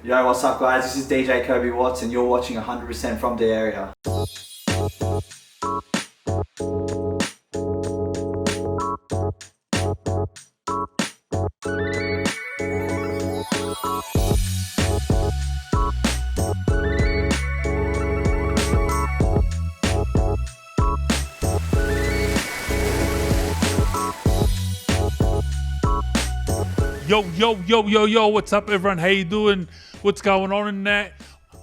Yo, what's up guys? This is DJ Coby Watts and you're watching 100% from the area. Yo, what's up everyone? How you doing? What's going on in that?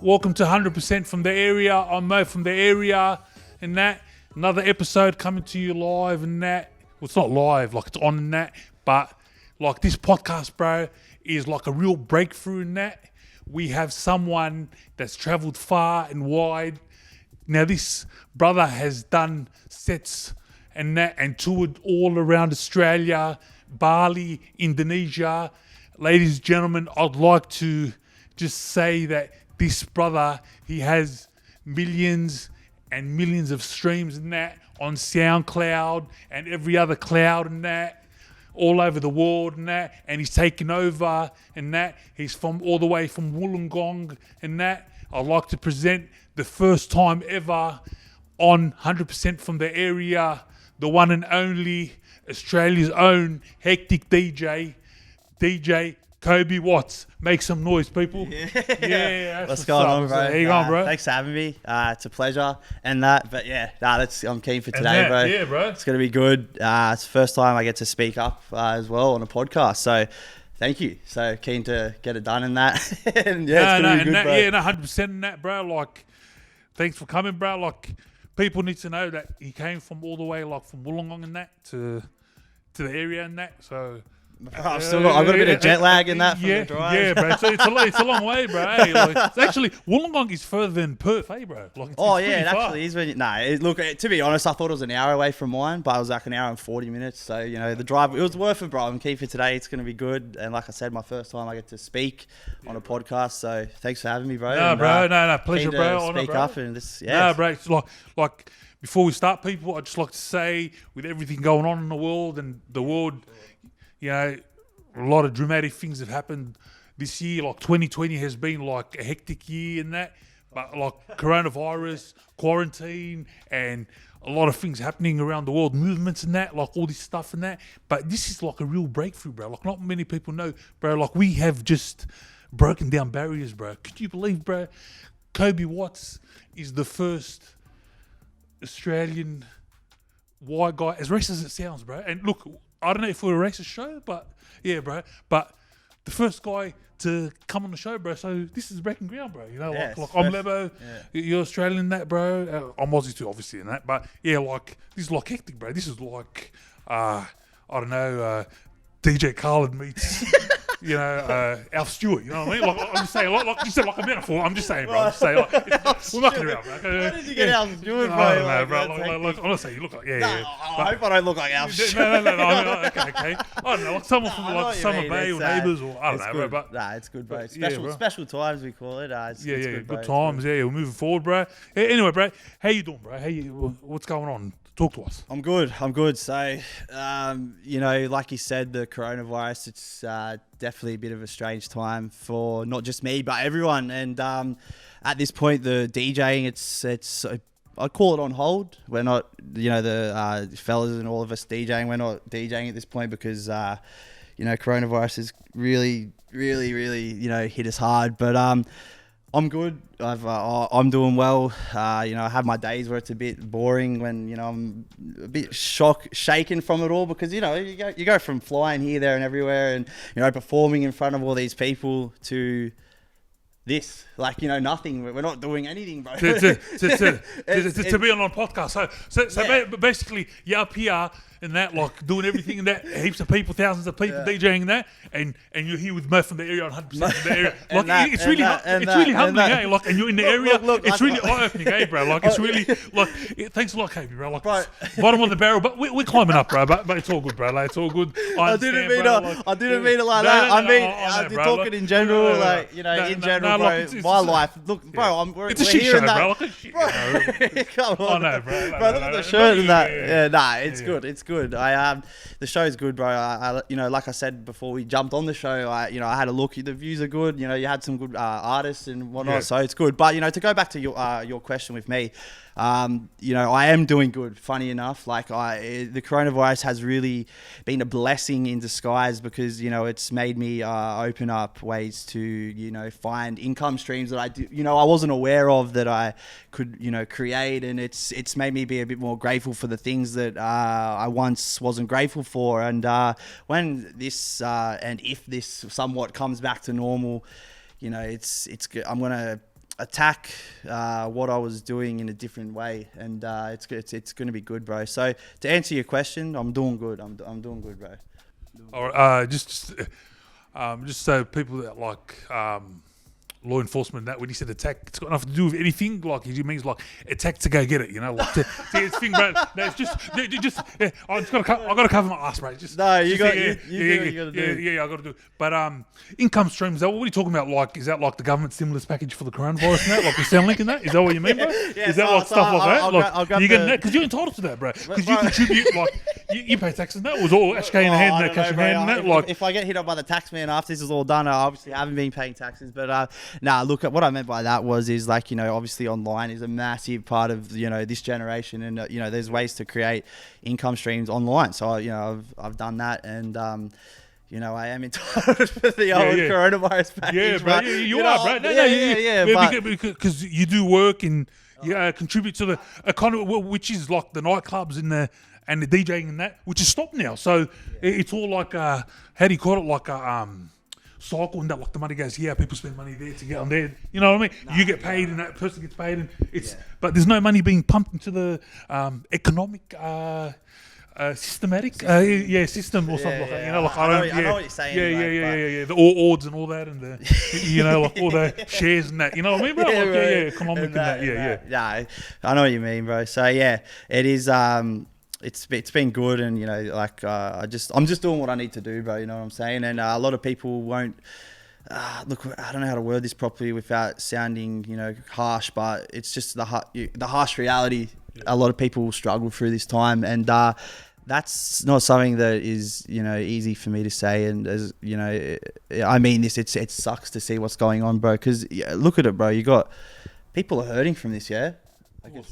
Welcome to 100% from the area. I'm Mo from the area and that. Another episode coming to you live and that. Well, it's not live, like it's on and that, but like this podcast, bro, is like a real breakthrough in that. We have someone that's traveled far and wide. Now this brother has done sets and that and toured all around Australia, Bali, Indonesia. Ladies and gentlemen, I'd like to just say that this brother, he has millions and millions of streams and that on SoundCloud and every other cloud and that all over the world and that, and he's taken over and that. He's from all the way from Wollongong and that. I'd like to present the first time ever on 100% from the area, the one and only Australia's own hectic DJ Coby Watts. Make some noise, people. Yeah. What's going on, bro? How you going, bro? Thanks for having me. It's a pleasure and that. But yeah, I'm keen for today, bro. Yeah, bro. It's going to be good. It's the first time I get to speak up as well on a podcast. So thank you. So keen to get it done in that. And yeah, it's going to be good, bro. Yeah, 100% in that, bro. Like, thanks for coming, bro. Like, people need to know that he came from all the way, like from Wollongong and that to the area and that. So I've got a bit of jet lag in that from the drive. Yeah, bro. So it's a long way, bro. Hey, like, it's actually, Wollongong is further than Perth, hey, bro. Like, it's it actually is. Look, to be honest, I thought it was an hour away from mine, but it was like an hour and 40 minutes. So, you know, the drive, it was worth it, bro. I'm keen for today. It's going to be good. And like I said, my first time I get to speak on a podcast. So thanks for having me, bro. No, bro. No. Pleasure, bro. Speak bro. up and this, yeah. No, bro. It's like, before we start, people, I'd just like to say, with everything going on in the world and the world, you know, a lot of dramatic things have happened this year. Like 2020 has been like a hectic year and that, but like coronavirus, quarantine, and a lot of things happening around the world, movements and that, like all this stuff and that. But this is like a real breakthrough, bro. Like not many people know, bro. Like we have just broken down barriers, bro. Could you believe, bro? Coby Watts is the first Australian white guy, as racist as it sounds, bro. And look, I don't know if we're a racist show, but yeah, bro. But the first guy to come on the show, bro. So this is breaking ground, bro. You know, like I'm Lebo, you're Australian in that, bro. I'm Aussie too, obviously, in that. But yeah, like this is like hectic, bro. This is like, I don't know, DJ Khaled meets. You know, Alf Stewart, you know what I mean? Like, I'm just saying, like you said, like a metaphor. I'm just saying, bro. I'm just saying, like, we're mucking around, bro. Where did you get Alf Stewart, bro? I don't know, bro. Like, honestly, you look like, I hope I don't look like Alf Stewart. No. Okay. I don't know, like someone from like Summer Bay or Neighbours or I don't know, bro. But nah, it's good, bro. Special times we call it. It's good times. Yeah, we're moving forward, bro. Anyway, bro, how you doing, bro? What's going on? Talk to us. I'm good. So, you know, like you said, the coronavirus, it's definitely a bit of a strange time for not just me, but everyone. And at this point, the DJing, it's I'd call it on hold. We're not, you know, the fellas and all of us DJing, we're not DJing at this point because, you know, coronavirus has really, you know, hit us hard. But I'm good. I'm doing well. You know, I have my days where it's a bit boring when, you know, I'm a bit shaken from it all because, you know, you go from flying here, there and everywhere and, you know, performing in front of all these people to this, like, you know, nothing. We're not doing anything, bro. To be on a podcast. So basically, you're up here and that, like, doing everything and that, heaps of people, thousands of people DJing and that, and you're here with Mo from the area, 100% from the area. Like, it's really humbling, eh? Like, and you're in the area, it's really eye-opening, eh, bro? Like, it's really, like, thanks a lot, Coby, bro. Like, bottom of the barrel, but we're climbing up, bro. But it's all good, bro. Like, it's all good. I didn't mean it like that. I mean, you're talking in general, like, you know, in general. Nah, bro. like, it's my just life. Look, bro, it's a shit show, hearing that. bro. Like a shit show. Come on. I know, bro. Bro, look at the shirt and that. Yeah, nah, it's Yeah. good. It's good. The show's good, bro. I like I said before we jumped on the show, I had a look. The views are good. You had some good artists and whatnot, Yeah. so it's good. But to go back to your question with me, I am doing good. Funny enough, the coronavirus has really been a blessing in disguise because it's made me open up ways to find income streams that I wasn't aware of that I could create, and it's made me be a bit more grateful for the things that I once wasn't grateful for. And when this and if this somewhat comes back to normal, it's good. I'm gonna attack what I was doing in a different way, and it's going to be good, bro. So to answer your question, I'm doing good. I'm doing good, bro. All right, just so people that like law enforcement, that when he said attack, it's got nothing to do with anything. Like he means like attack to go get it, like to it's thing, bro. No, it's just I gotta cover my ass, bro. Just No, you just, got yeah, you do what you gotta do. yeah, I gotta do it. But income streams. What are you talking about? Like, is that like the government stimulus package for the coronavirus? And that, like the Soundlink and that? Is that what you mean, bro? Yeah, is that like stuff like that? I'll grab you getting the- that because you're entitled to that, bro. Because you Bro. contribute, like you pay taxes. And that was all cash in I hand, don't cash in know, hand, bro. and that. Like, if I get hit up by the tax man after this is all done, I obviously haven't been paying taxes. But look, what I meant by that is obviously online is a massive part of this generation, and there's ways to create income streams online. So I've done that, and I am entitled for the old coronavirus package. yeah, bro. But, You are, bro. Yeah. Because you do work and contribute to the economy, which is like the nightclubs and the DJing and that, which is stopped now. So it's all like how do you call it? Like a cycle, and that like the money goes here, people spend money there to get on there. You know what I mean? You get paid, and that person gets paid, and it's. But there's no money being pumped into the economic. Systematic, system or something like that. Like I know what you're saying. Yeah. The odds and all that, and the like all the shares and that. You know what I mean, bro? Come on with that. Yeah, I know what you mean, bro. So it is. It's been good, and I'm just doing what I need to do, bro. You know what I'm saying? And a lot of people won't. Look, I don't know how to word this properly without sounding, harsh, but it's just the harsh reality. A lot of people will struggle through this time, and that's not something that is, easy for me to say. And as I mean this, it sucks to see what's going on, bro. Because look at it, bro. You got people are hurting from this, yeah.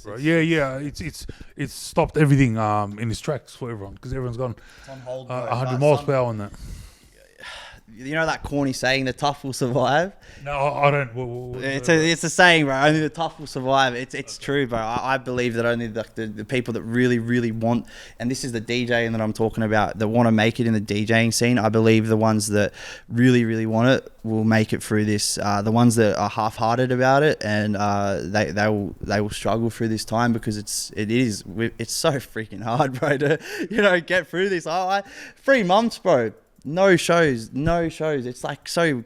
Bro. It's stopped everything in its tracks for everyone because everyone's gone 100 miles per hour on that. That corny saying, the tough will survive? No, I don't. It's a saying, bro. Only the tough will survive. It's true, bro. I believe that only the people that really, really want, and this is the DJing that I'm talking about, that want to make it in the DJing scene. I believe the ones that really, really want it will make it through this. The ones that are half-hearted about it, and they will struggle through this time because it's so freaking hard, bro. To get through this. 3 months, bro. No shows. It's like so.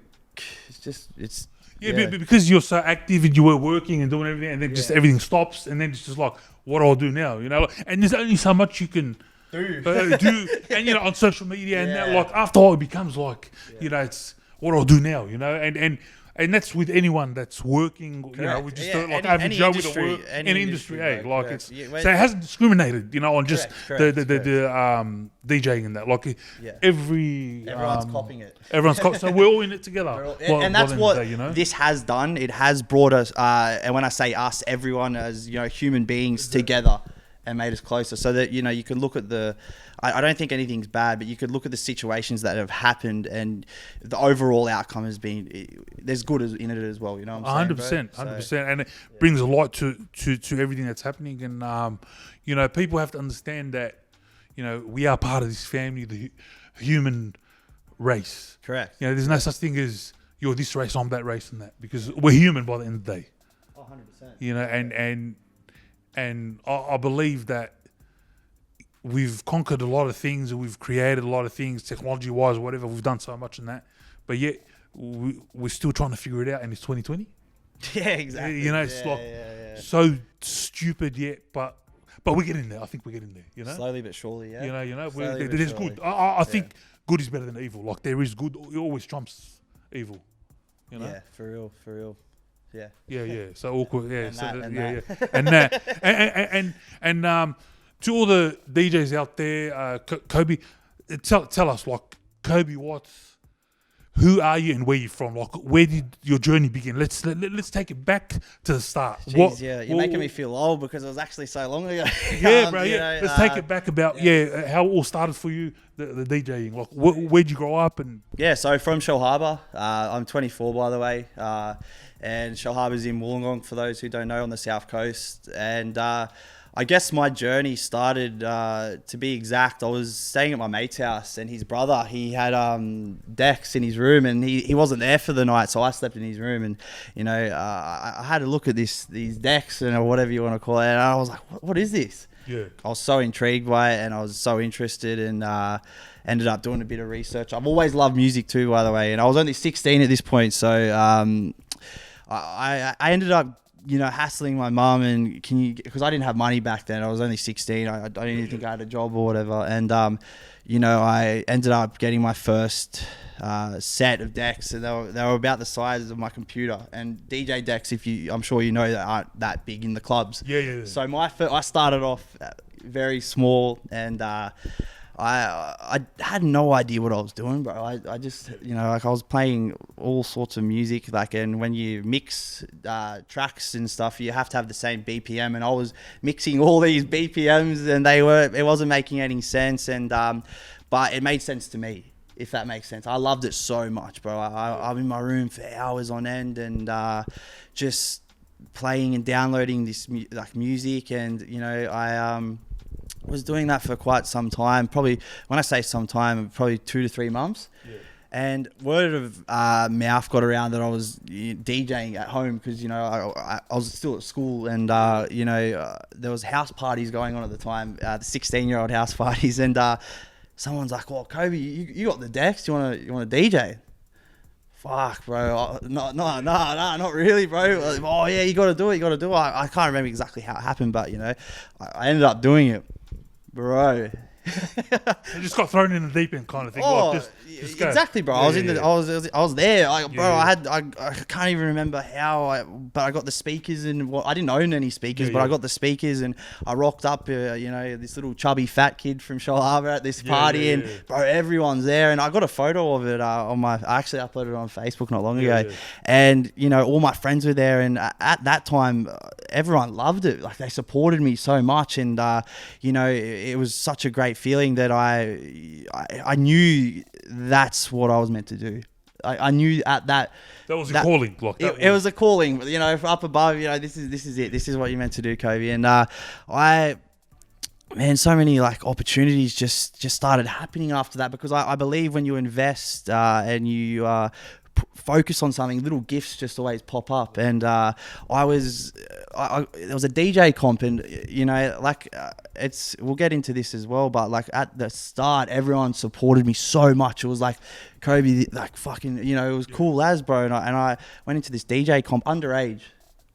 It's. But because you're so active and you were working and doing everything, and then just everything stops, and then it's just like, what do I do now? And there's only so much you can do, and on social media and that. Like after all, it becomes like it's what do I do now? And that's with anyone that's working. We just like average Joe with the work in industry, like it's so it hasn't discriminated, on just the DJing and that. Like everyone's copying it. So we're all in it together. And that's what this has done. It has brought us, and when I say us, everyone as human beings together, and made us closer. So that you can look at the. I don't think anything's bad, but you could look at the situations that have happened, and the overall outcome has been there's good in it as well. You know what I'm saying? 100%, and it brings a lot to everything that's happening. And people have to understand that we are part of this family, the human race. Correct. There's no such thing as you're this race, I'm that race, and that, because we're human by the end of the day. 100%. And I believe that we've conquered a lot of things, and we've created a lot of things, technology-wise, whatever. We've done so much in that, but yet we're still trying to figure it out. And it's 2020. Yeah, exactly. It's so stupid yet, but we're getting there. I think we're getting there. Slowly but surely. Yeah. There's good. I think good is better than evil. Like there is good, it always trumps evil. You know? Yeah, for real. Yeah. Yeah. So awkward. Yeah. And so that, and yeah, that. yeah. And that. And to all the DJs out there, Coby, tell us, like, Coby Watts. Who are you and where you from? Like, where did your journey begin? Let's take it back to the start. Jeez, you're making me feel old because it was actually so long ago. Yeah, bro. Yeah, let's take it back about how it all started for you, the DJing. Like, where'd you grow up? And yeah, so from Shell Harbour. I'm 24, by the way, and Shell Harbour's in Wollongong for those who don't know, on the south coast. And I guess my journey started, to be exact, I was staying at my mate's house, and his brother, he had decks in his room, and he wasn't there for the night, so I slept in his room. And I had to look at these decks, and whatever you want to call it, and I was like, what is this? yeah, I was so intrigued by it, and I was so interested, and ended up doing a bit of research. I've always loved music too, by the way, and I was only 16 at this point, so I ended up hassling my mum, and because I didn't have money back then. I was only 16. I didn't even think I had a job or whatever. And, I ended up getting my first set of decks, and they were about the size of my computer. And DJ decks, I'm sure you know, that aren't that big in the clubs. Yeah. So I started off very small, and I had no idea what I was doing, bro. I just, I was playing all sorts of music, and when you mix tracks and stuff, you have to have the same BPM, and I was mixing all these BPMs, and it wasn't making any sense, and but it made sense to me, if that makes sense. I loved it so much, bro. I'm in my room for hours on end, and just playing and downloading this music, and I was doing that for quite some time. Probably, when I say some time, probably 2 to 3 months. Yeah. And word of mouth got around that I was DJing at home, because I was still at school, and there was house parties going on at the time, the 16-year-old house parties, and someone's like, "Well, Coby, you got the decks. You want to DJ?" Fuck, bro. No, not really, bro. Oh yeah, you got to do it. I can't remember exactly how it happened, but I ended up doing it. Bro, you just got thrown in the deep end, kind of thing. Oh, like, just go. Exactly, bro. I was there. I can't even remember how. But I got the speakers, and I didn't own any speakers, but I got the speakers, and I rocked up. This little chubby fat kid from Shell Harbour at this party, and bro, everyone's there, and I got a photo of it I actually uploaded it on Facebook not long ago, and all my friends were there, and at that time, everyone loved it. Like, they supported me so much, and it was such a great feeling that I knew that's what I was meant to do. I knew that was a calling. Like, it was a calling. Up above. This is it. This is what you're meant to do, Coby. And man, so many opportunities just started happening after that, because I believe when you invest and you focus on something, little gifts just always pop up. And there was a DJ comp, and we'll get into this as well, but at the start, everyone supported me so much. It was like, Coby, fucking, it was cool as, bro. And I went into this DJ comp underage,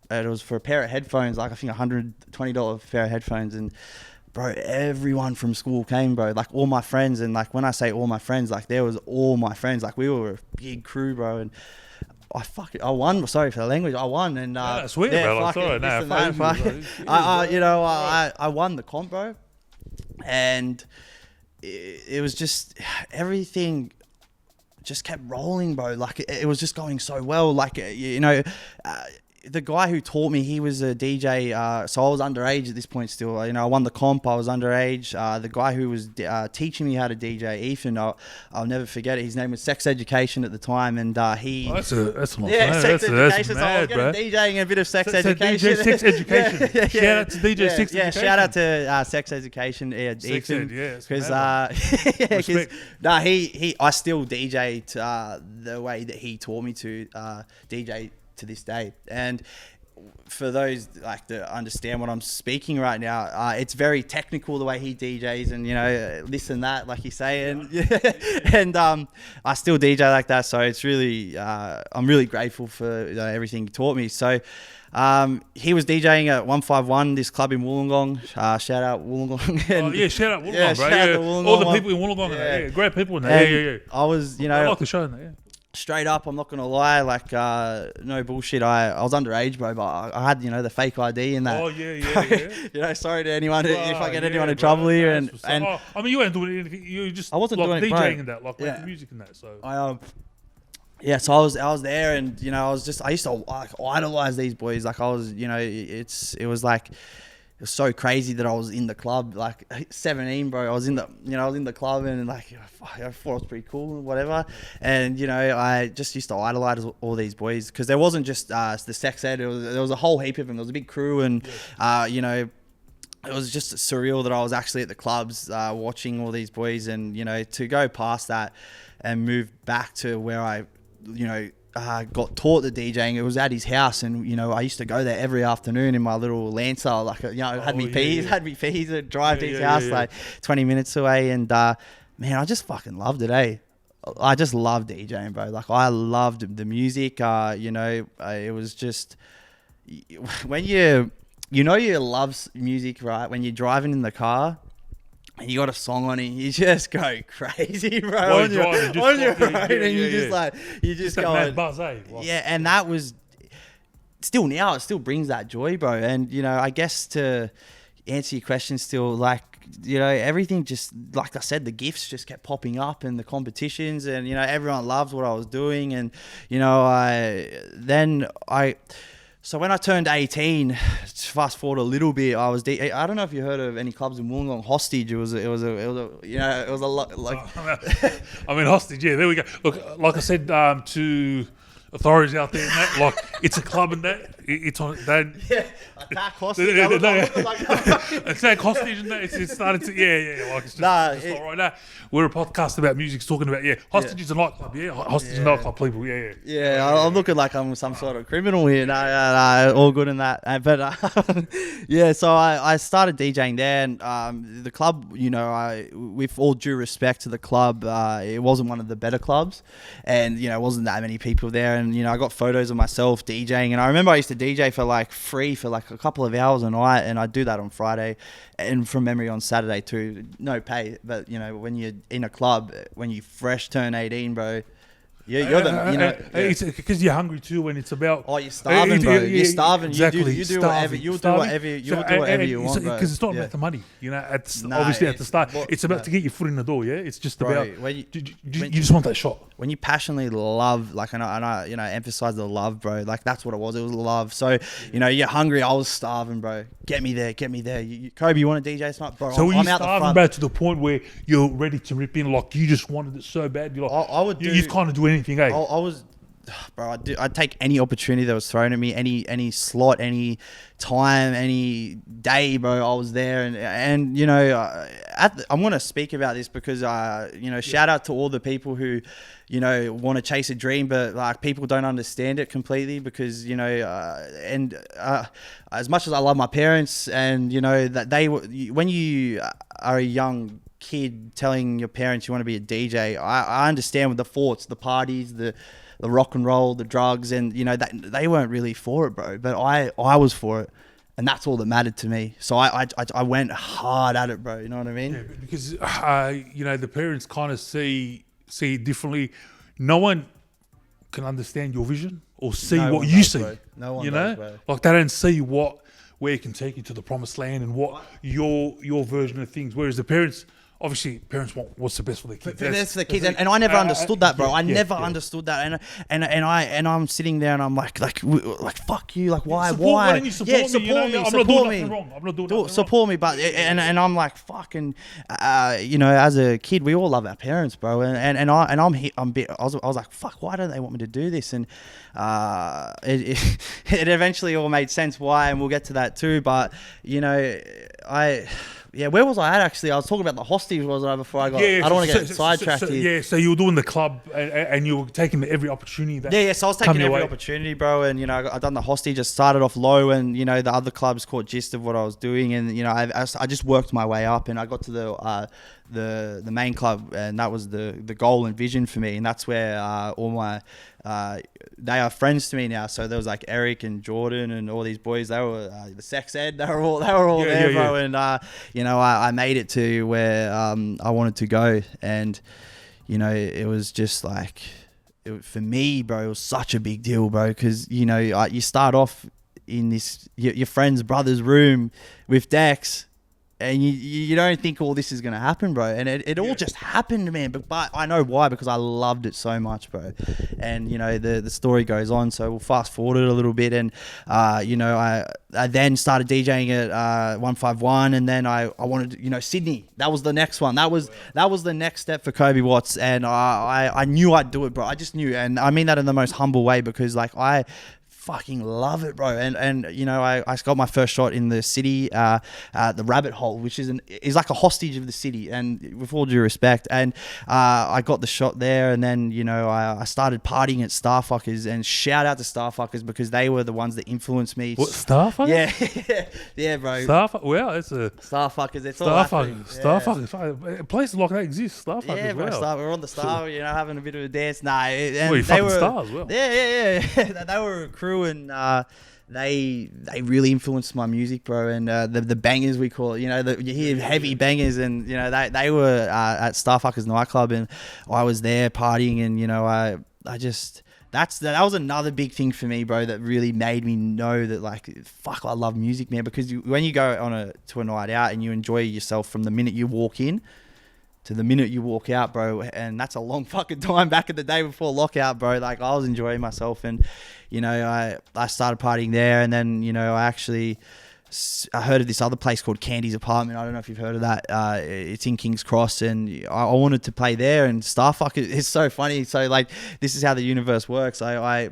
and it was for a pair of headphones, I think $120 pair of headphones, and bro, everyone from school came, bro. All my friends, and when I say all my friends, there was all my friends. We were a big crew, bro. And I won. Sorry for the language. I won, and sweet, bro. I'm sorry. I won the comp, bro. And it was just, everything just kept rolling, bro. It was just going so well. The guy who taught me, he was a DJ, so I was underage at this point still. I won the comp, I was underage. The guy who was teaching me how to DJ, Ethan, I'll never forget it. His name was Sex Education at the time, and he... Oh, that's a lot. Yeah, Sex Education, that's so mad, I was bro. DJing a bit of Sex DJ Education. Sex Education. Shout out to DJ Sex Education. Yeah, shout out to Sex Education, Ethan. Because, I still DJ the way that he taught me to DJ to this day. And for those that understand what I'm speaking right now, it's very technical the way he DJs, and this and that, like you say, and and I still DJ like that. So it's really I'm really grateful for everything he taught me. So he was DJing at 151, this club in Wollongong. Shout out Wollongong. And, shout out Wollongong, bro. Wollongong, all the people in Wollongong. Yeah, great people in there. Yeah. I was, I like the show in there. straight up, I'm not gonna lie, like no bullshit. I was underage, bro, but I had the fake ID and that. Oh yeah. Sorry to anyone if I get anyone in bro, trouble here. and I mean, you weren't doing anything. You were just I wasn't like doing it, DJing bro. and that, like making music and that. So So I was there, and I used to like idolize these boys. Like I was, it was like. It was so crazy that I was in the club, like 17, bro. I was in the club, and like I thought it was pretty cool and whatever. And I just used to idolize all these boys because there wasn't just the sex ed. There was a whole heap of them. There was a big crew, and it was just surreal that I was actually at the clubs watching all these boys, and to go past that and move back to where I got taught the DJing. It was at his house, and I used to go there every afternoon in my little Lancer, like had me peas and drive to his house like 20 minutes away, and man, I just fucking loved it. I just loved DJing, bro. Like I loved the music. It was just when you love music, right? When you're driving in the car and you got a song on it, you just go crazy, bro. On your road, and you just go mad buzz, eh? Yeah, and that was still now. It still brings that joy, bro. And I guess to answer your question, still like everything just like I said, the gifts just kept popping up, and the competitions, and everyone loved what I was doing, and So when I turned 18, fast forward a little bit, I don't know if you heard of any clubs in Wollongong. Hostage. It was a lot like. I mean, Hostage. Yeah, there we go. Look, like I said to authorities out there, and that, like it's a club and that it's on that. Yeah, attack hostage. Attack hostage and that. It started to like it's just, not right now. We're a podcast about music, talking about hostage is a nightclub. Yeah, hostage is a nightclub. People. Yeah. I'm looking like I'm some sort of criminal here. No, all good in that. But so I started DJing there, and the club. With all due respect to the club, it wasn't one of the better clubs, and it wasn't that many people there. And I got photos of myself DJing, and I remember I used to DJ for like free for like a couple of hours a night, and I'd do that on Friday, and from memory on Saturday too, no pay. But when you're in a club, when you fresh turn 18, bro, you're it's because you're hungry too, when it's about you're starving, bro. You're starving. Exactly. You do whatever you want, bro. Because it's not about the money, obviously at the start, it's about to get your foot in the door. Yeah, it's just about you just want that shot. When you passionately love, like, and I emphasize the love, bro. Like that's what it was. It was love. So you're hungry. I was starving, bro. Get me there. Coby, you want to DJ tonight, bro? So I'm out starving, bro, to the point where you're ready to rip in, like you just wanted it so bad. You're like, you'd kind of do anything, eh? I was, bro. I'd take any opportunity that was thrown at me, any slot, any time, any day, bro. I was there, and I'm gonna speak about this because shout out to all the people who want to chase a dream, but like people don't understand it completely because as much as I love my parents, and that when you are a young kid telling your parents you want to be a DJ, I understand with the thoughts, the parties, the rock and roll, the drugs, and that they weren't really for it, bro. But I was for it, and that's all that mattered to me. So I went hard at it, bro. You know what I mean? Yeah, because the parents kind of see it differently. No one can understand your vision or see what you see. Bro. No one does, bro. Like they don't see where it can take you to the promised land and what your version of things. Whereas the parents. Obviously, parents want what's the best for their kids. That's for the kids, and I never understood that, bro. I never understood that, and I'm sitting there and I'm like fuck you, like why? Support me. Support me. I'm not doing nothing wrong. I'm not doing nothing support wrong. me, but and I'm like fucking, as a kid, we all love our parents, bro, and I was like fuck, why don't they want me to do this? And it eventually all made sense why, and we'll get to that too. But where was I at actually? I was talking about the hostage, wasn't I, before I got... I don't want to get sidetracked here. So you were doing the club and you were taking every opportunity that... So I was taking every opportunity, bro, and, I done the hostage. I started off low, and, the other clubs caught gist of what I was doing, and, I just worked my way up, and I got to the main club, and that was the goal and vision for me, and that's where all my... they are friends to me now, so there was like Eric and Jordan and all these boys. They were the sex ed. They were all there, bro. And I made it to where I wanted to go, and it was just like for me, bro, it was such a big deal, bro, because you know you start off in this your friend's brother's room with decks. And you don't think all this is going to happen, bro. And it all just happened, man. But I know why, because I loved it so much, bro. And, you know, the story goes on. So we'll fast forward it a little bit. And, you know, I then started DJing at 151. And then I wanted, you know, Sydney. That was the next one. That was the next step for Coby Watts. And I knew I'd do it, bro. I just knew. And I mean that in the most humble way, because, like, I fucking love it, bro. And you know, I got my first shot in the city, the Rabbit Hole, which is like a hostage of the city, and with all due respect. And I got the shot there, and then, you know, I started partying at Starfuckers, and shout out to Starfuckers, because they were the ones that influenced me. What, Starfuckers? Yeah. Yeah, bro. Well, it's a Starfuckers. It's Starfuckers. all Starfuckers. Places like that exist. Starfuckers. Yeah, bro. Well. We're on the Star, you know, having a bit of a dance. Nah, and Well, you they fucking were stars, well. Yeah. They were a crew, and they really influenced my music, bro. And the bangers, we call it, you know, you hear heavy bangers, and you know they were at Starfuckers nightclub, and I was there partying, and you know I just. That was another big thing for me, bro, that really made me know that, like, fuck, I love music, man. Because when you go to a night out and you enjoy yourself from the minute you walk in to the minute you walk out, bro, and that's a long fucking time. Back in the day before lockout, bro, like, I was enjoying myself, and you know, I started partying there, and then, you know, I heard of this other place called Candy's Apartment. I don't know if you've heard of that. It's in King's Cross, and I wanted to play there. And Starfuck is so funny. So, like, this is how the universe works. I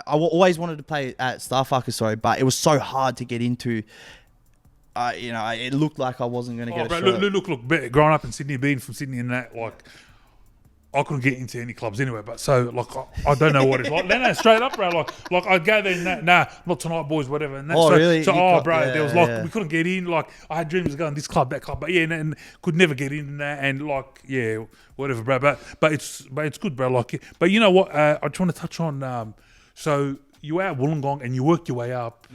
always wanted to play at Starfucker, sorry, but it was so hard to get into. You know, it looked like I wasn't going to get a shot. Look, growing up in Sydney, being from Sydney and that, like, I couldn't get into any clubs anyway, but so, like, I don't know what it's like. No, straight up, bro. Like I'd go there and that, nah, not tonight, boys, whatever. And that, really? So, bro, there was, like, we couldn't get in. Like, I had dreams of going this club, that club, but yeah, and could never get in and that, and, like, yeah, whatever, bro. But it's good, bro. Like, but you know what? I just want to touch on. So you were at Wollongong and you worked your way up,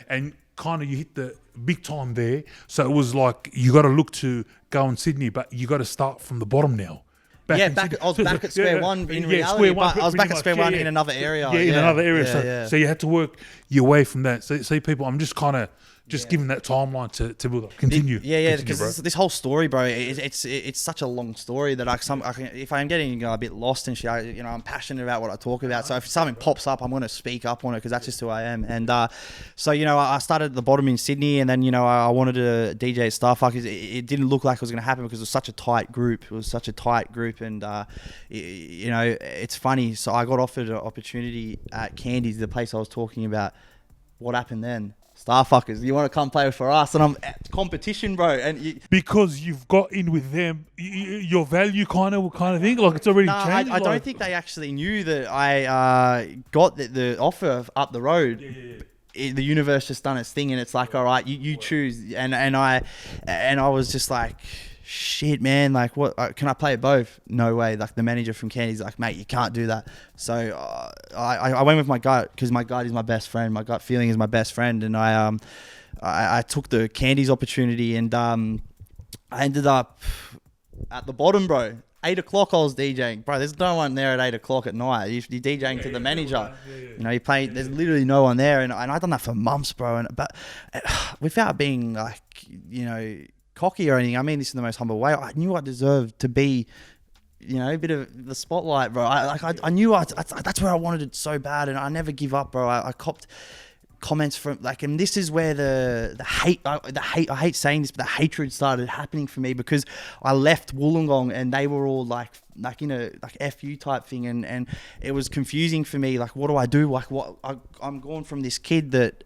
and kind of you hit the big time there. So it was like you got to look to go in Sydney, but you got to start from the bottom now. I was back at square one in reality, but I was back at square one in another area. Yeah, in another area. So you had to work your way from that. So see, people, I'm just kind of giving that timeline to build up. Continue. Because this whole story, bro, it's such a long story that if I'm getting a bit lost and shit, you know, I'm passionate about what I talk about. So if something pops up, I'm going to speak up on it, because that's just who I am. And so, you know, I started at the bottom in Sydney, and then, you know, I wanted to DJ at Starfuckers. It didn't look like it was going to happen because it was such a tight group. And you know, it's funny. So I got offered an opportunity at Candy's, the place I was talking about. What happened then? Starfuckers, you want to come play for us? And I'm at competition, bro. And because you've got in with them, your value kind of thing, like, it's already changed. I don't think they actually knew that I got the offer up the road. The universe just done its thing, and it's like, all right, you choose. And I was just like, shit, man, like, what, can I play at both? No way. Like, the manager from Candy's like, mate, you can't do that. So I went with my gut, because my gut is my best friend. My gut feeling is my best friend. And I took the Candy's opportunity, and I ended up at the bottom, bro. 8 o'clock I was DJing. Bro, there's no one there at 8 o'clock at night. You're DJing to the manager. You know, you play, there's literally no one there. And I've done that for months, bro. But without being, like, you know, cocky or anything, I mean this in the most humble way. I knew I deserved to be, you know, a bit of the spotlight, bro. I knew that's where I wanted it so bad, and I never give up, bro. I copped comments from, like, and this is where the hate, I hate saying this, but the hatred started happening for me, because I left Wollongong and they were all like in a like FU type thing, and it was confusing for me. Like, what do I do? Like, I'm going from this kid that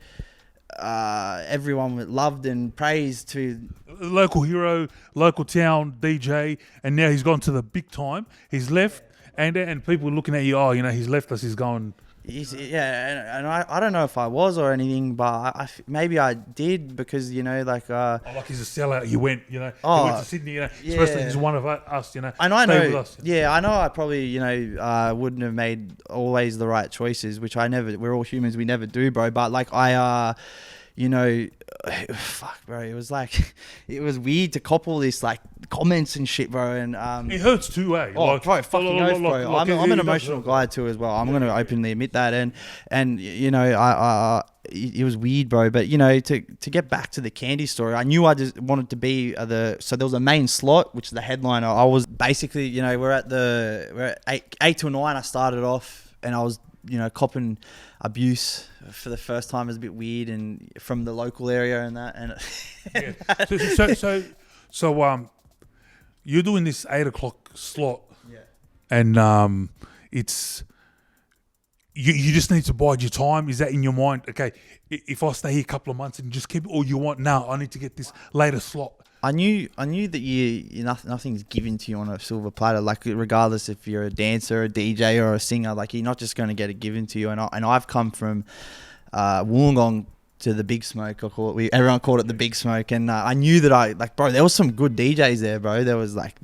everyone loved and praised to local hero, local town DJ, and now he's gone to the big time. He's left, and people are looking at you. Oh, you know, he's left us. He's gone. And I don't know if I was or anything, but maybe I did, because, you know, like like, he's a sellout. He went, you know, he went to Sydney, you know, especially he's one of us, you know. And I know, with us, you know? I know I probably, you know, wouldn't have made always the right choices, which I never. We're all humans, we never do, bro. But like you know, fuck, bro, it was like, it was weird to cop all this like comments and shit, bro. And It hurts too, eh? oh, Like, bro, fucking oath, bro. like, I'm an it emotional does guy too as well. I'm gonna openly admit that. And you know, it was weird, bro. But you know, to get back to the candy story, I knew I just wanted to be so there was a main slot, which is the headliner. I was basically, you know, we're at 8 to 9. I started off, and I was, you know, copping abuse for the first time. It was a bit weird, and from the local area and that. And yeah. So you're doing this 8 o'clock slot, yeah. and it's you just need to bide your time. Is that in your mind? Okay, if I stay here a couple of months and just keep it, or you want now, I need to get this later slot. I knew that nothing's given to you on a silver platter. Like, regardless if you're a dancer, a DJ, or a singer, like, you're not just going to get it given to you. And I've come from Wollongong to the Big Smoke. Everyone called it the Big Smoke, and I knew that bro, there was some good DJs there, bro. There was like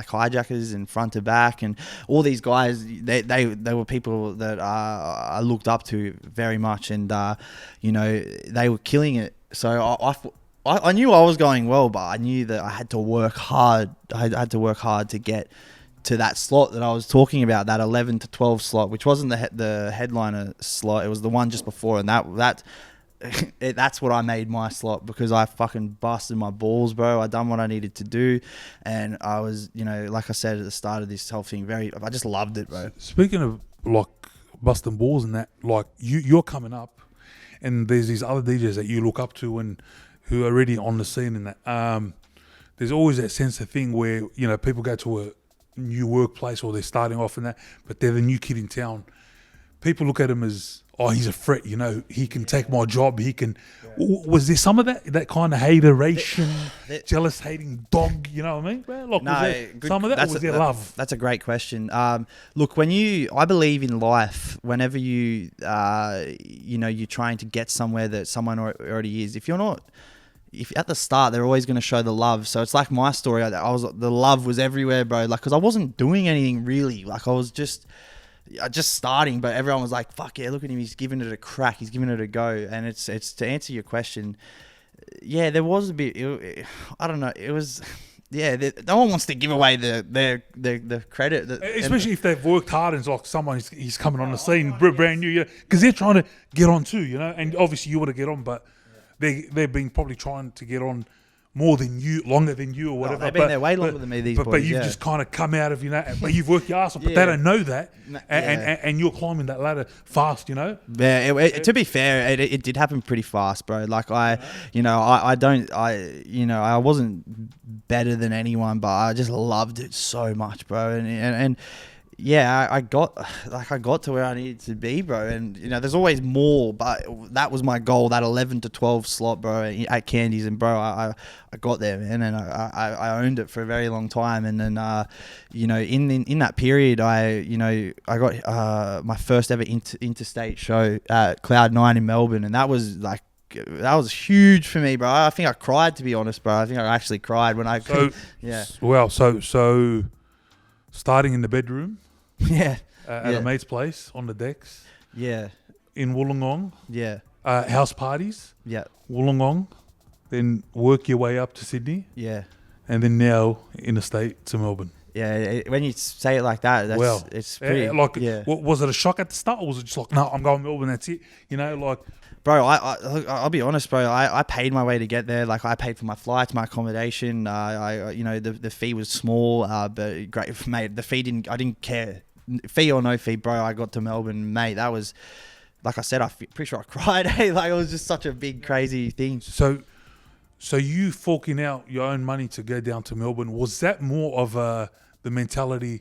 hijackers and front to back, and all these guys. They were people that I looked up to very much, and you know, they were killing it. So I knew I was going well, but I knew that I had to work hard. I had to work hard to get to that slot that I was talking about, that 11 to 12 slot, which wasn't the headliner slot. It was the one just before, and that's what I made my slot, because I fucking busted my balls, bro. I done what I needed to do, and I was, you know, like I said at the start of this whole thing, I just loved it, bro. Speaking of like busting balls and that, like you're coming up, and there's these other DJs that you look up to and who are already on the scene and that. There's always that sense of thing where, you know, people go to a new workplace or they're starting off in that, but they're the new kid in town. People look at him as, oh, he's a threat, you know, he can take my job, he can... Yeah. Was there some of that kind of hateration, jealous, hating dog, you know what I mean? Well, look, no, was there some of that, or was there love? That's a great question. Look, I believe in life, whenever you know, you're trying to get somewhere that someone already is, if at the start, they're always going to show the love. So it's like my story. The love was everywhere, bro. Like, because I wasn't doing anything really. Like, I was just starting, but everyone was like, "Fuck yeah, look at him. He's giving it a crack. He's giving it a go." And it's to answer your question. Yeah, there was a bit. I don't know. It was. Yeah, no one wants to give away the credit, especially if they've worked hard and it's like someone he's coming on the scene brand new, you know, because they're trying to get on too, you know. And obviously you want to get on, but they've been probably trying to get on more than you, longer than you, or whatever. They've been there way longer than me, these boys. But you've just kind of come out of, you know, but you've worked your ass off. But they don't know that, and you're climbing that ladder fast, you know. Yeah, to be fair, it did happen pretty fast, bro. Like, I wasn't better than anyone, but I just loved it so much, bro. And yeah, I got to where I needed to be, bro. And, you know, there's always more, but that was my goal, that 11 to 12 slot, bro, at Candies. And, bro, I got there, man, and I owned it for a very long time. And then, you know, in that period, I got my first ever interstate show at Cloud 9 in Melbourne, and that was huge for me, bro. I think I cried, to be honest, bro. I think I actually cried when I yeah. Well, so starting in the bedroom. Yeah. At a mate's place on the decks. Yeah. In Wollongong. Yeah. House parties. Yeah. Wollongong. Then work your way up to Sydney. Yeah. And then now interstate to Melbourne. Yeah. When you say it like that, it's pretty. Was it a shock at the start, or was it just like, no, I'm going Melbourne, that's it? You know, like. Bro, I'll be honest, bro. I paid my way to get there. Like, I paid for my flights, my accommodation. You know, the fee was small, but great, mate. The fee I didn't care. Fee or no fee, bro. I got to Melbourne, mate. That was, like I said, I'm pretty sure I cried. Like, it was just such a big, crazy thing. So you forking out your own money to go down to Melbourne, was that more of the mentality?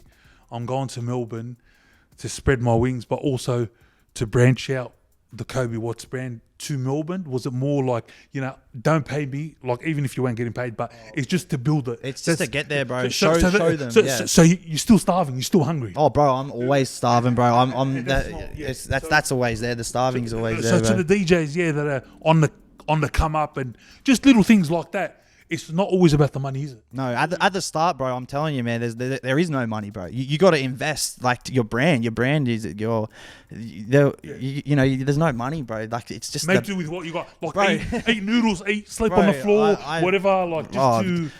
I'm going to Melbourne to spread my wings, but also to branch out the Coby Watts brand to Melbourne? Was it more like, you know, don't pay me, like, even if you weren't getting paid, but it's just to build it? It's just to get there, bro. Show them. So you're still starving, you're still hungry. Oh, bro, I'm always starving, bro. That's always there. The starving is always there. So to the DJs, that are on the come up, and just little things like that, it's not always about the money, is it? No, at the start, bro, I'm telling you, man, there is no money, bro. You got to invest like your brand. Your brand is there's no money, bro. Like it's just Make do with what you got. Like Bro. eat noodles, sleep Bro, on the floor, I- whatever. Like just to.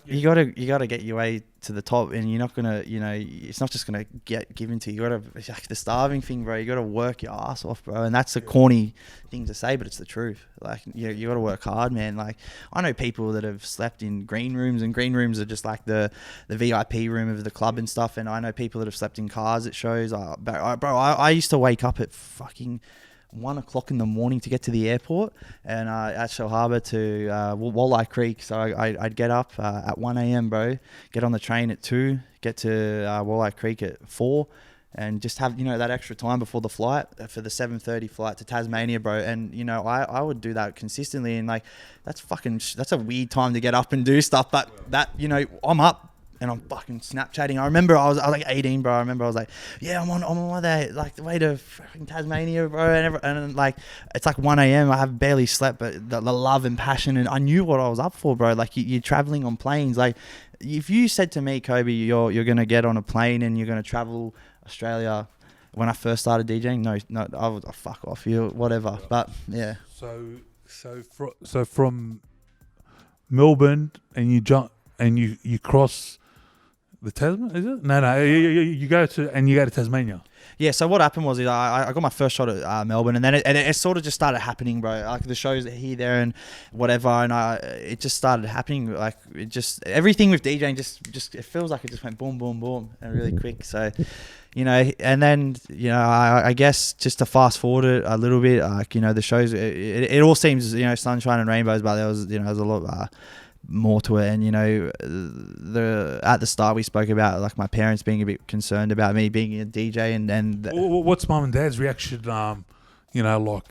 you gotta get your way to the top, and you're not gonna, it's not just gonna get given to you. You gotta, like the starving thing, bro. You gotta work your ass off, bro. And that's a corny thing to say, but it's the truth. Like you gotta work hard, man. Like I know people that have slept in green rooms, and green rooms are just like the VIP room of the club and stuff. And I know people that have slept in cars at shows. Bro, I used to wake up at fucking 1 o'clock in the morning to get to the airport and at Shell Harbour to Walleye Creek. So I'd get up at 1 a.m, bro, get on the train at 2, get to Walleye Creek at 4, and just have, that extra time before the flight for the 7:30 flight to Tasmania, bro. And, I would do that consistently. And like, that's a weird time to get up and do stuff. But that, I'm up. And I'm fucking Snapchatting. I remember I was like 18, bro. I remember I was like, yeah, I'm on my way to fucking Tasmania, bro. And like, it's like 1 a.m. I have barely slept, but the love and passion, and I knew what I was up for, bro. Like you're traveling on planes. Like if you said to me, Coby, you're gonna get on a plane and you're gonna travel Australia, when I first started DJing, no, I was fuck off you, whatever. But yeah. So from Melbourne and you jump and you cross. The Tasman, is it? No. You go to Tasmania. Yeah. So what happened was I got my first shot at Melbourne, and then it sort of just started happening, bro. Like the shows here, there, and whatever, and it just started happening. Like it just everything with DJing just it feels like it just went boom, boom, boom, and really quick. So, and then I guess just to fast forward it a little bit, like the shows, it all seems sunshine and rainbows, but there's a lot. More to it, and at the start we spoke about like my parents being a bit concerned about me being a DJ, and what's mum and dad's reaction? Like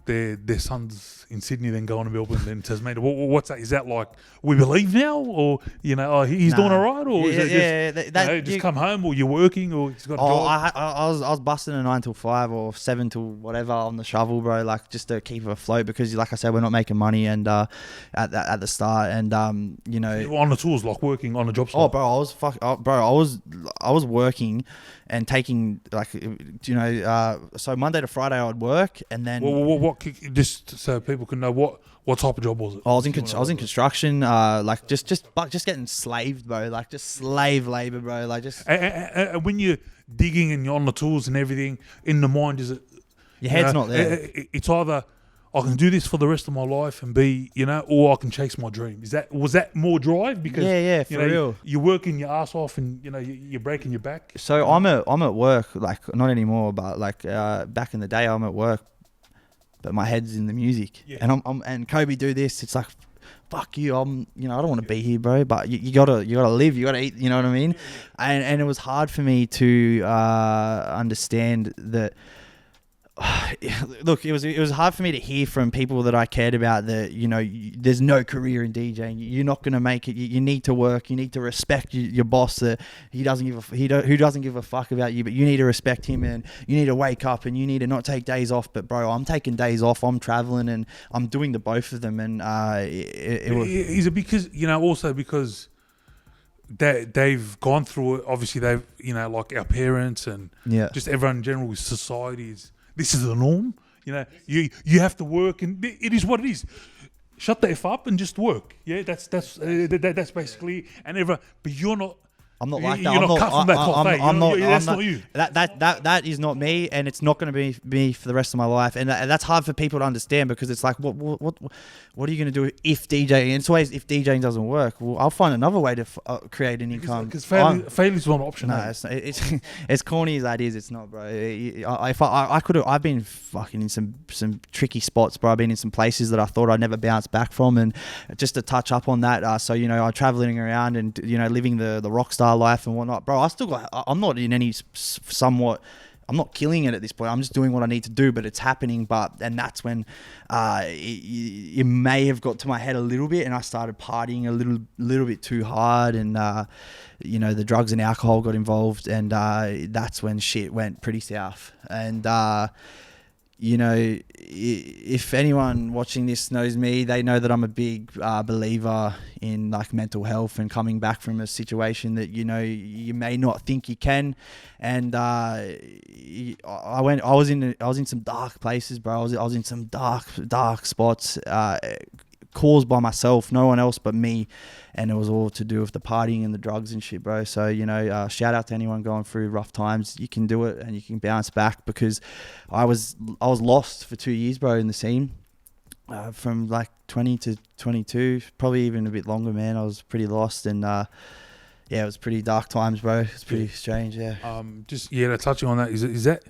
their sons in Sydney, then going to Melbourne, then Tasmania. What's that? Is that like we believe now, or he's doing all right, or is it just come home, or you're working, or he's got a job? I was busting a 9 till 5 or 7 till whatever on the shovel, bro. Like just to keep it afloat, because like I said, we're not making money, and at the start, and you were on the tools, like working on a job site. Oh, bro, I was working and taking so Monday to Friday I would work, and then what just so people can know what type of job was it? I was in construction, like just getting slaved, bro, like just slave labor, bro, like just. And when you're digging and you're on the tools and everything, in the mind, is it your head's not there? It's either I can do this for the rest of my life and be, or I can chase my dream. Was that more drive? Because real. You're working your ass off, and you're breaking your back. So I'm at work, like not anymore, but like back in the day I'm at work, but my head's in the music. Yeah. And I'm and Coby do this. It's like, fuck you. I don't want to be here, bro. But you gotta live. You gotta eat. You know what I mean? And it was hard for me to understand that. Look, it was hard for me to hear from people that I cared about that there's no career in DJing. You're not gonna make it. You need to work. You need to respect your boss. That who doesn't give a fuck about you, but you need to respect him, and you need to wake up, and you need to not take days off. But bro, I'm taking days off. I'm traveling, and I'm doing the both of them. And is it because also because they've gone through it? Obviously, they've like our parents and just everyone in general with societies. This is the norm. You have to work, and it is what it is. Shut the F up and just work. Yeah, that's basically. And everyone, but you're not. I'm not like that. You're not cut from that cloth. That's not you. That is not me, and it's not going to be me for the rest of my life. And that's hard for people to understand, because it's like, what are you going to do if DJing? And it's always, if DJing doesn't work, well, I'll find another way to create an income. Because failure's not an option. No, it's as corny as that is. It's not, bro. I could have. I've been fucking in some tricky spots, bro. I've been in some places that I thought I'd never bounce back from, and just to touch up on that. So I'm traveling around and living the rock star life and whatnot, bro. I'm not in any somewhat. I'm not killing it at this point. I'm just doing what I need to do, but it's happening. And that's when it may have got to my head a little bit, and I started partying a little bit too hard, and the drugs and alcohol got involved, and that's when shit went pretty south. And you know, if anyone watching this knows me, they know that I'm a big believer in like mental health and coming back from a situation that, you know, you may not think you can. And I was in some dark places, bro. I was in some dark spots, caused by myself, no one else but me. And it was all to do with the partying and the drugs and shit, bro. So, you know, shout out to anyone going through rough times. You can do it and you can bounce back, because I was lost for 2 years, bro, in the scene. From like 20 to 22, probably even a bit longer, man. I was pretty lost, and yeah, it was pretty dark times, bro. It's pretty strange, yeah. Touching on that, is that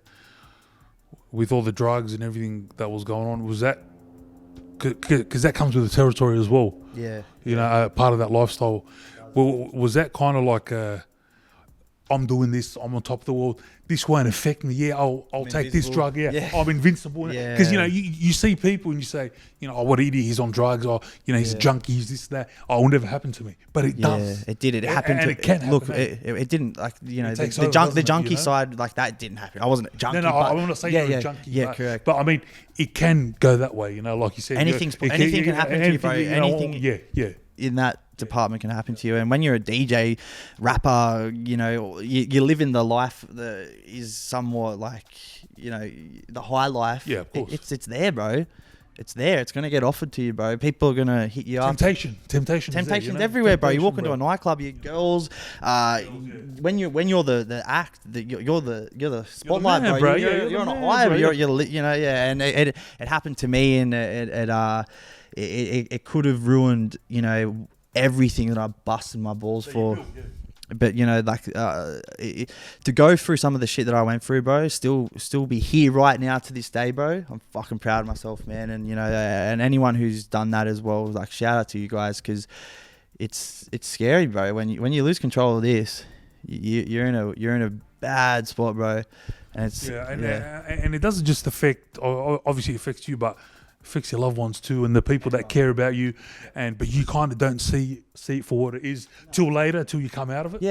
with all the drugs and everything that was going on, was that because that comes with the territory as well? Yeah. You know, part of that lifestyle. Well, was that kind of like I'm doing this, I'm on top of the world, this won't affect me. Yeah, I'll take this drug. Yeah, I'm invincible. Yeah. Because, you know, you see people and you say, you know, oh, what an idiot, he's on drugs, or, you know, he's a junkie, he's this, that. Oh, it will never happen to me. But it does. It did. It happened. And it can happen. Look, it didn't, like, you know, the junkie side, like, that didn't happen. I wasn't a junkie. No, I'm not saying you're a junkie. Yeah, correct. But I mean, it can go that way, you know, like you said. Anything can happen to you, bro. Anything. Yeah. In that department can happen to you. And when you're a DJ, rapper, you know, you live in the life that is somewhat like, you know, the high life. Yeah, of course. It's there, bro. It's there. It's going to get offered to you, bro. People are going to hit you up. Temptation's there, you know? Temptation, everywhere, bro. You walk into bro. a nightclub, you girls. When you're the act, you're the spotlight, man, bro. bro. You're on a high, bro. You're you know, yeah. And it happened to me, and it could have ruined, you know, everything that I busted my balls for. But, you know, like, to go through some of the shit that I went through, bro, still be here right now to this day, bro. I'm fucking proud of myself, man. And, you know, and anyone who's done that as well, like, shout out to you guys, because it's scary, bro. When you lose control of this, you're in a bad spot, bro. And it's and it doesn't just affect, obviously it affects you, but affects your loved ones too, and the people that care about you, but you kind of don't see it for what it is till you come out of it.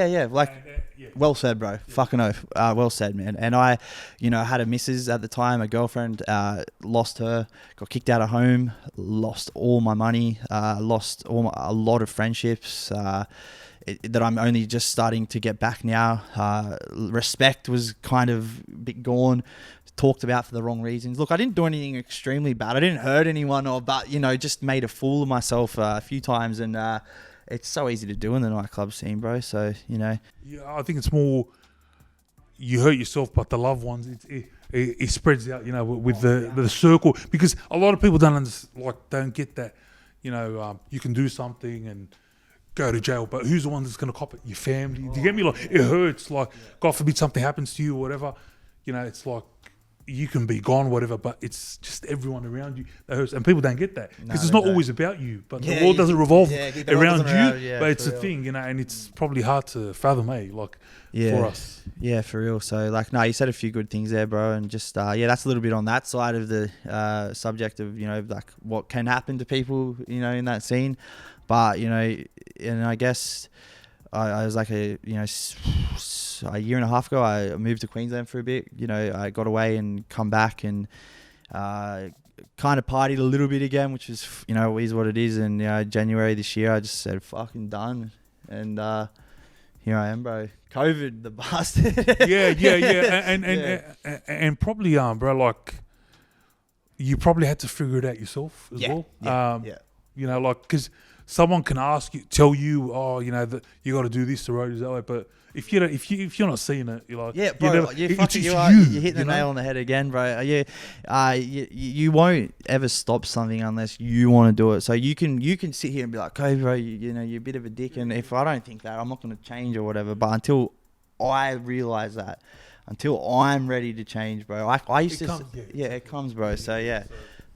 Well said, bro. Fucking oath. Well said, man. And I, you know, had a missus at the time, a girlfriend, lost her, got kicked out of home, lost all my money, lost a lot of friendships that I'm only just starting to get back now. Respect was kind of a bit gone, talked about for the wrong reasons. Look, I didn't do anything extremely bad. I didn't hurt anyone, but, you know, just made a fool of myself a few times, and it's so easy to do in the nightclub scene, bro. So, you know. Yeah, I think it's more you hurt yourself, but the loved ones, it spreads out, you know, with the circle, because a lot of people don't get that, you know, you can do something and go to jail, but who's the one that's going to cop it? Your family. Do you get me? Like, it hurts. Like, God forbid something happens to you or whatever. You know, it's like, you can be gone, whatever, but it's just everyone around you that hurts, and people don't get that, because it's not always about you. But the world doesn't revolve around you. But it's a thing, you know, and it's probably hard to fathom, for us. Yeah, for real. So, like, no, you said a few good things there, bro, and just that's a little bit on that side of the subject of, you know, like what can happen to people, you know, in that scene. But, you know, and I guess I was like a year and a half ago, I moved to Queensland for a bit. You know, I got away and come back and kind of partied a little bit again, which is, you know, is what it is. And, you know, January this year, I just said, fucking done. And here I am, bro. COVID, the bastard. And probably, bro, like, you probably had to figure it out yourself as well. You know, like, because someone can tell you, oh, you know, that you got to do this, the road is that way. But if you're not seeing it, you're like, bro, you're hitting the nail on the head again, bro. You won't ever stop something unless you want to do it. So you can sit here and be like, Coby, bro, you know, you're a bit of a dick, and if I don't think that, I'm not going to change or whatever. But until I realize that, until I'm ready to change, bro, I used to, it comes, bro. So yeah.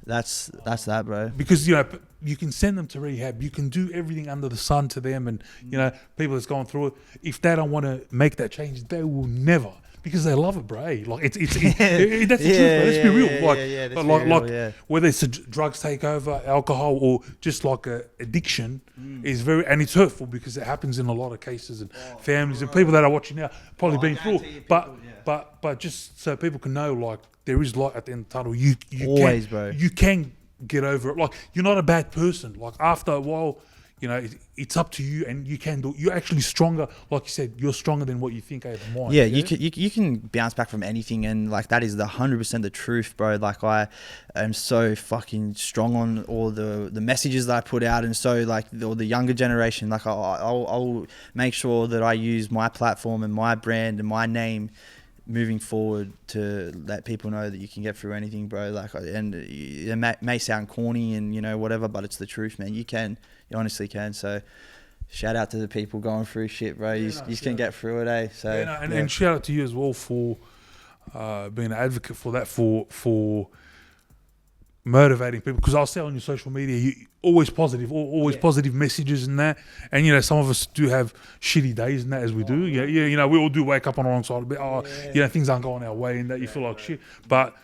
That's that, bro. Because, you know, you can send them to rehab. You can do everything under the sun to them, and, you know, people that's gone through it. If they don't want to make that change, they will never, because they love it, bro. Like, it's that's the truth. Let's be real. Whether it's drugs take over, alcohol, or just like a addiction, is and it's hurtful, because it happens in a lot of cases, and families and people that are watching now probably been through. But just so people can know, like, there is light at the end of the tunnel. You Always, can, bro. You can get over it. Like, you're not a bad person. Like, after a while, you know, it's up to you, and you can do it. You're actually stronger. Like you said, you're stronger than what you think out of mind. Yeah, you can bounce back from anything, and like that is the 100% the truth, bro. Like, I am so fucking strong on all the messages that I put out, and so like the younger generation, like I'll make sure that I use my platform and my brand and my name moving forward to let people know that you can get through anything, bro. Like, and it may sound corny and, you know, whatever, but it's the truth, man. You honestly can. So shout out to the people going through shit, bro. You can get through it, eh? So and shout out to you as well for being an advocate for that, for motivating people, because I'll say on your social media, you always positive, positive messages and that. And, you know, some of us do have shitty days and that, as we do. Yeah, you know, we all do wake up on the wrong side a bit. You know, things aren't going our way and that, you feel like shit. But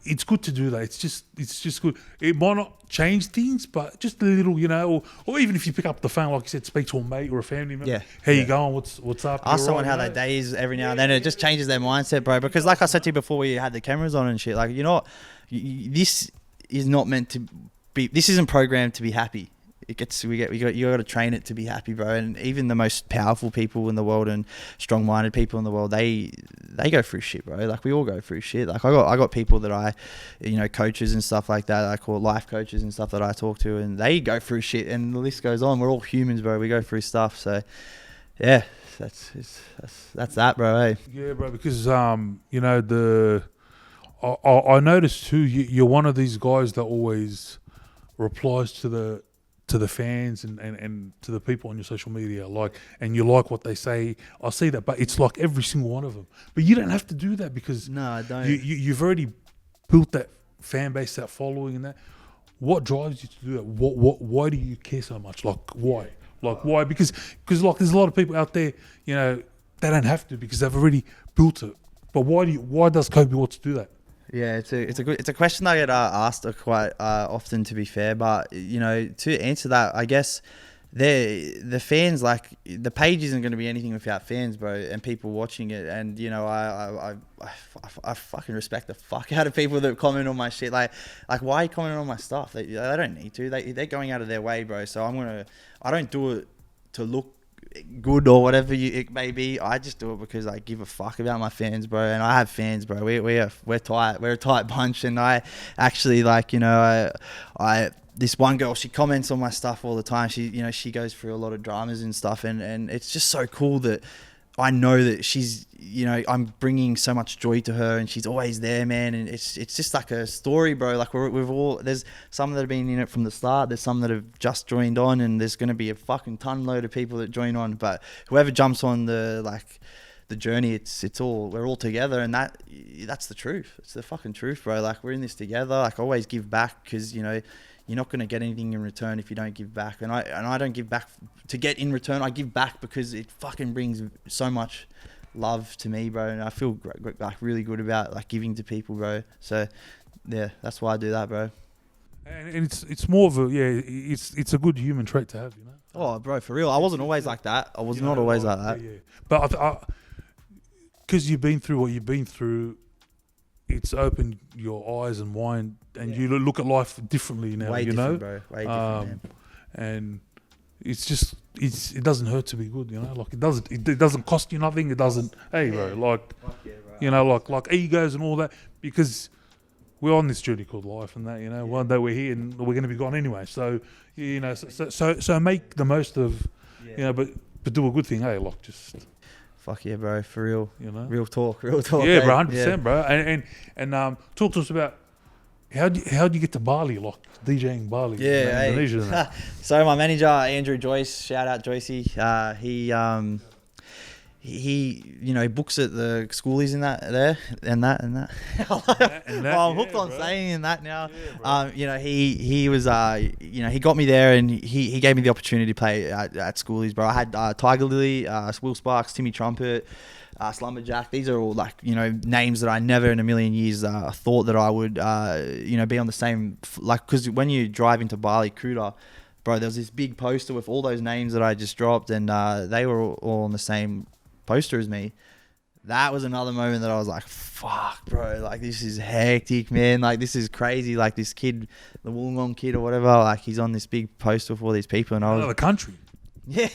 it's good to do that. It's just good. It might not change things, but just a little, you know, or even if you pick up the phone, like you said, speak to a mate or a family member. Yeah. How you going? What's up? Ask someone how their day is every now and then. It just changes their mindset, bro. Because like I said to you before, we had the cameras on and shit. Like, you know what? This is not meant to be. This isn't programmed to be happy. You got to train it to be happy, bro. And even the most powerful people in the world and strong-minded people in the world, they go through shit, bro. Like, we all go through shit. Like, I got people that coaches and stuff like that. I call life coaches and stuff that I talk to, and they go through shit, and the list goes on. We're all humans, bro. We go through stuff. So, yeah, that's that, bro. Eh? Yeah, bro. Because you know, I noticed too. You're one of these guys that always replies to the fans and to the people on your social media, like, and you like what they say. I see that, but it's like every single one of them. But you don't have to do that, because no, I don't. You've already built that fan base, that following, and that. What drives you to do that? Why do you care so much? Like, why? Like, why? Because like, there's a lot of people out there, you know, they don't have to, because they've already built it. But why does Coby Watts do that? Yeah, it's a question I get asked quite often, to be fair. But, you know, to answer that, I guess the fans, like, the page isn't going to be anything without fans, bro, and people watching it. And, you know, I fucking respect the fuck out of people that comment on my shit. Like why are you commenting on my stuff? They don't need to. They're going out of their way, bro. So I don't do it to look good or whatever it may be. I just do it because I give a fuck about my fans, bro. And I have fans, bro. We're tight. We're a tight bunch. And I actually, like, you know, I this one girl, she comments on my stuff all the time. She goes through a lot of dramas and stuff, and it's just so cool that I know that she's, you know, I'm bringing so much joy to her, and she's always there, man. And it's just like a story, bro. Like, we've all, there's some that have been in it from the start. There's some that have just joined on, and there's going to be a fucking ton load of people that join on. But whoever jumps on the journey, it's all, we're all together, and that's the truth. It's the fucking truth, bro. Like, we're in this together. Like, always give back, because, you know, you're not going to get anything in return if you don't give back. And I don't give back to get in return. I give back because it fucking brings so much love to me, bro. And I feel like really good about, like, giving to people, bro. So yeah, that's why I do that, bro. And it's more of a, it's a good human trait to have, you know. Oh, bro, for real. I wasn't always like that. I was not always like that. Yeah. But because you've been through what you've been through, it's opened your eyes and mind, and you look at life differently now. Way you different, know, bro. Way different, man. And it's just it doesn't hurt to be good, you know. Like, it doesn't cost you nothing. It doesn't. Hey, bro. Like, you know, like egos and all that, because we're on this journey called life, and that, you know, one day we're here and we're going to be gone anyway. So, you know, so make the most of, you know, but do a good thing. Hey, like, just. Fuck yeah, bro, for real. You know, real talk. Yeah, eh? bro, 100%, bro. And talk to us about how do you get to Bali, like DJing Bali? Yeah, in Indonesia. So my manager, Andrew Joyce, shout out Joycey. He you know, books at the schoolies and that there and that. Well, I'm hooked on saying that now. Yeah, you know, he was you know, he got me there, and he gave me the opportunity to play at schoolies, bro. I had Tiger Lily, Will Sparks, Timmy Trumpet, Slumberjack. These are all, like, you know, names that I never in a million years thought that I would you know, be on the same, like, because when you drive into Bali Kuta, bro, there was this big poster with all those names that I just dropped, and they were all on the same poster as me. that was another moment that I was like, fuck, bro, like this is hectic, man. Like this is crazy. Like this kid, the Wollongong kid or whatever, like he's on this big poster for all these people, and I was Another country. yeah,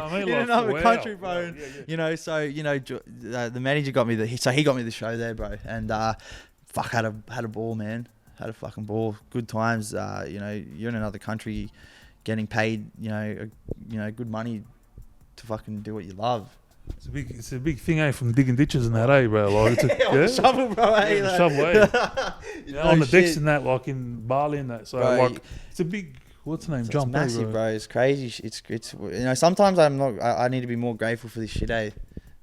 I mean, in like, another wow. country, bro. Wow, yeah. You know, so you know, the manager got me he got me the show there, bro, and fuck, had a ball, man. Had a fucking ball. Good times. You know, you're in another country, getting paid, you know, good money to fucking do what you love. It's a big thing, eh? From digging ditches and that, eh, bro? Like, it's a, On the shovel, bro. Yeah, the shovel, eh? No On the decks shit. and that, like in Bali and that. So, Bro, like, it's a big, what's the name? It's Jump, eh, massive, bro. It's crazy. It's you know, sometimes I need to be more grateful for this shit, eh?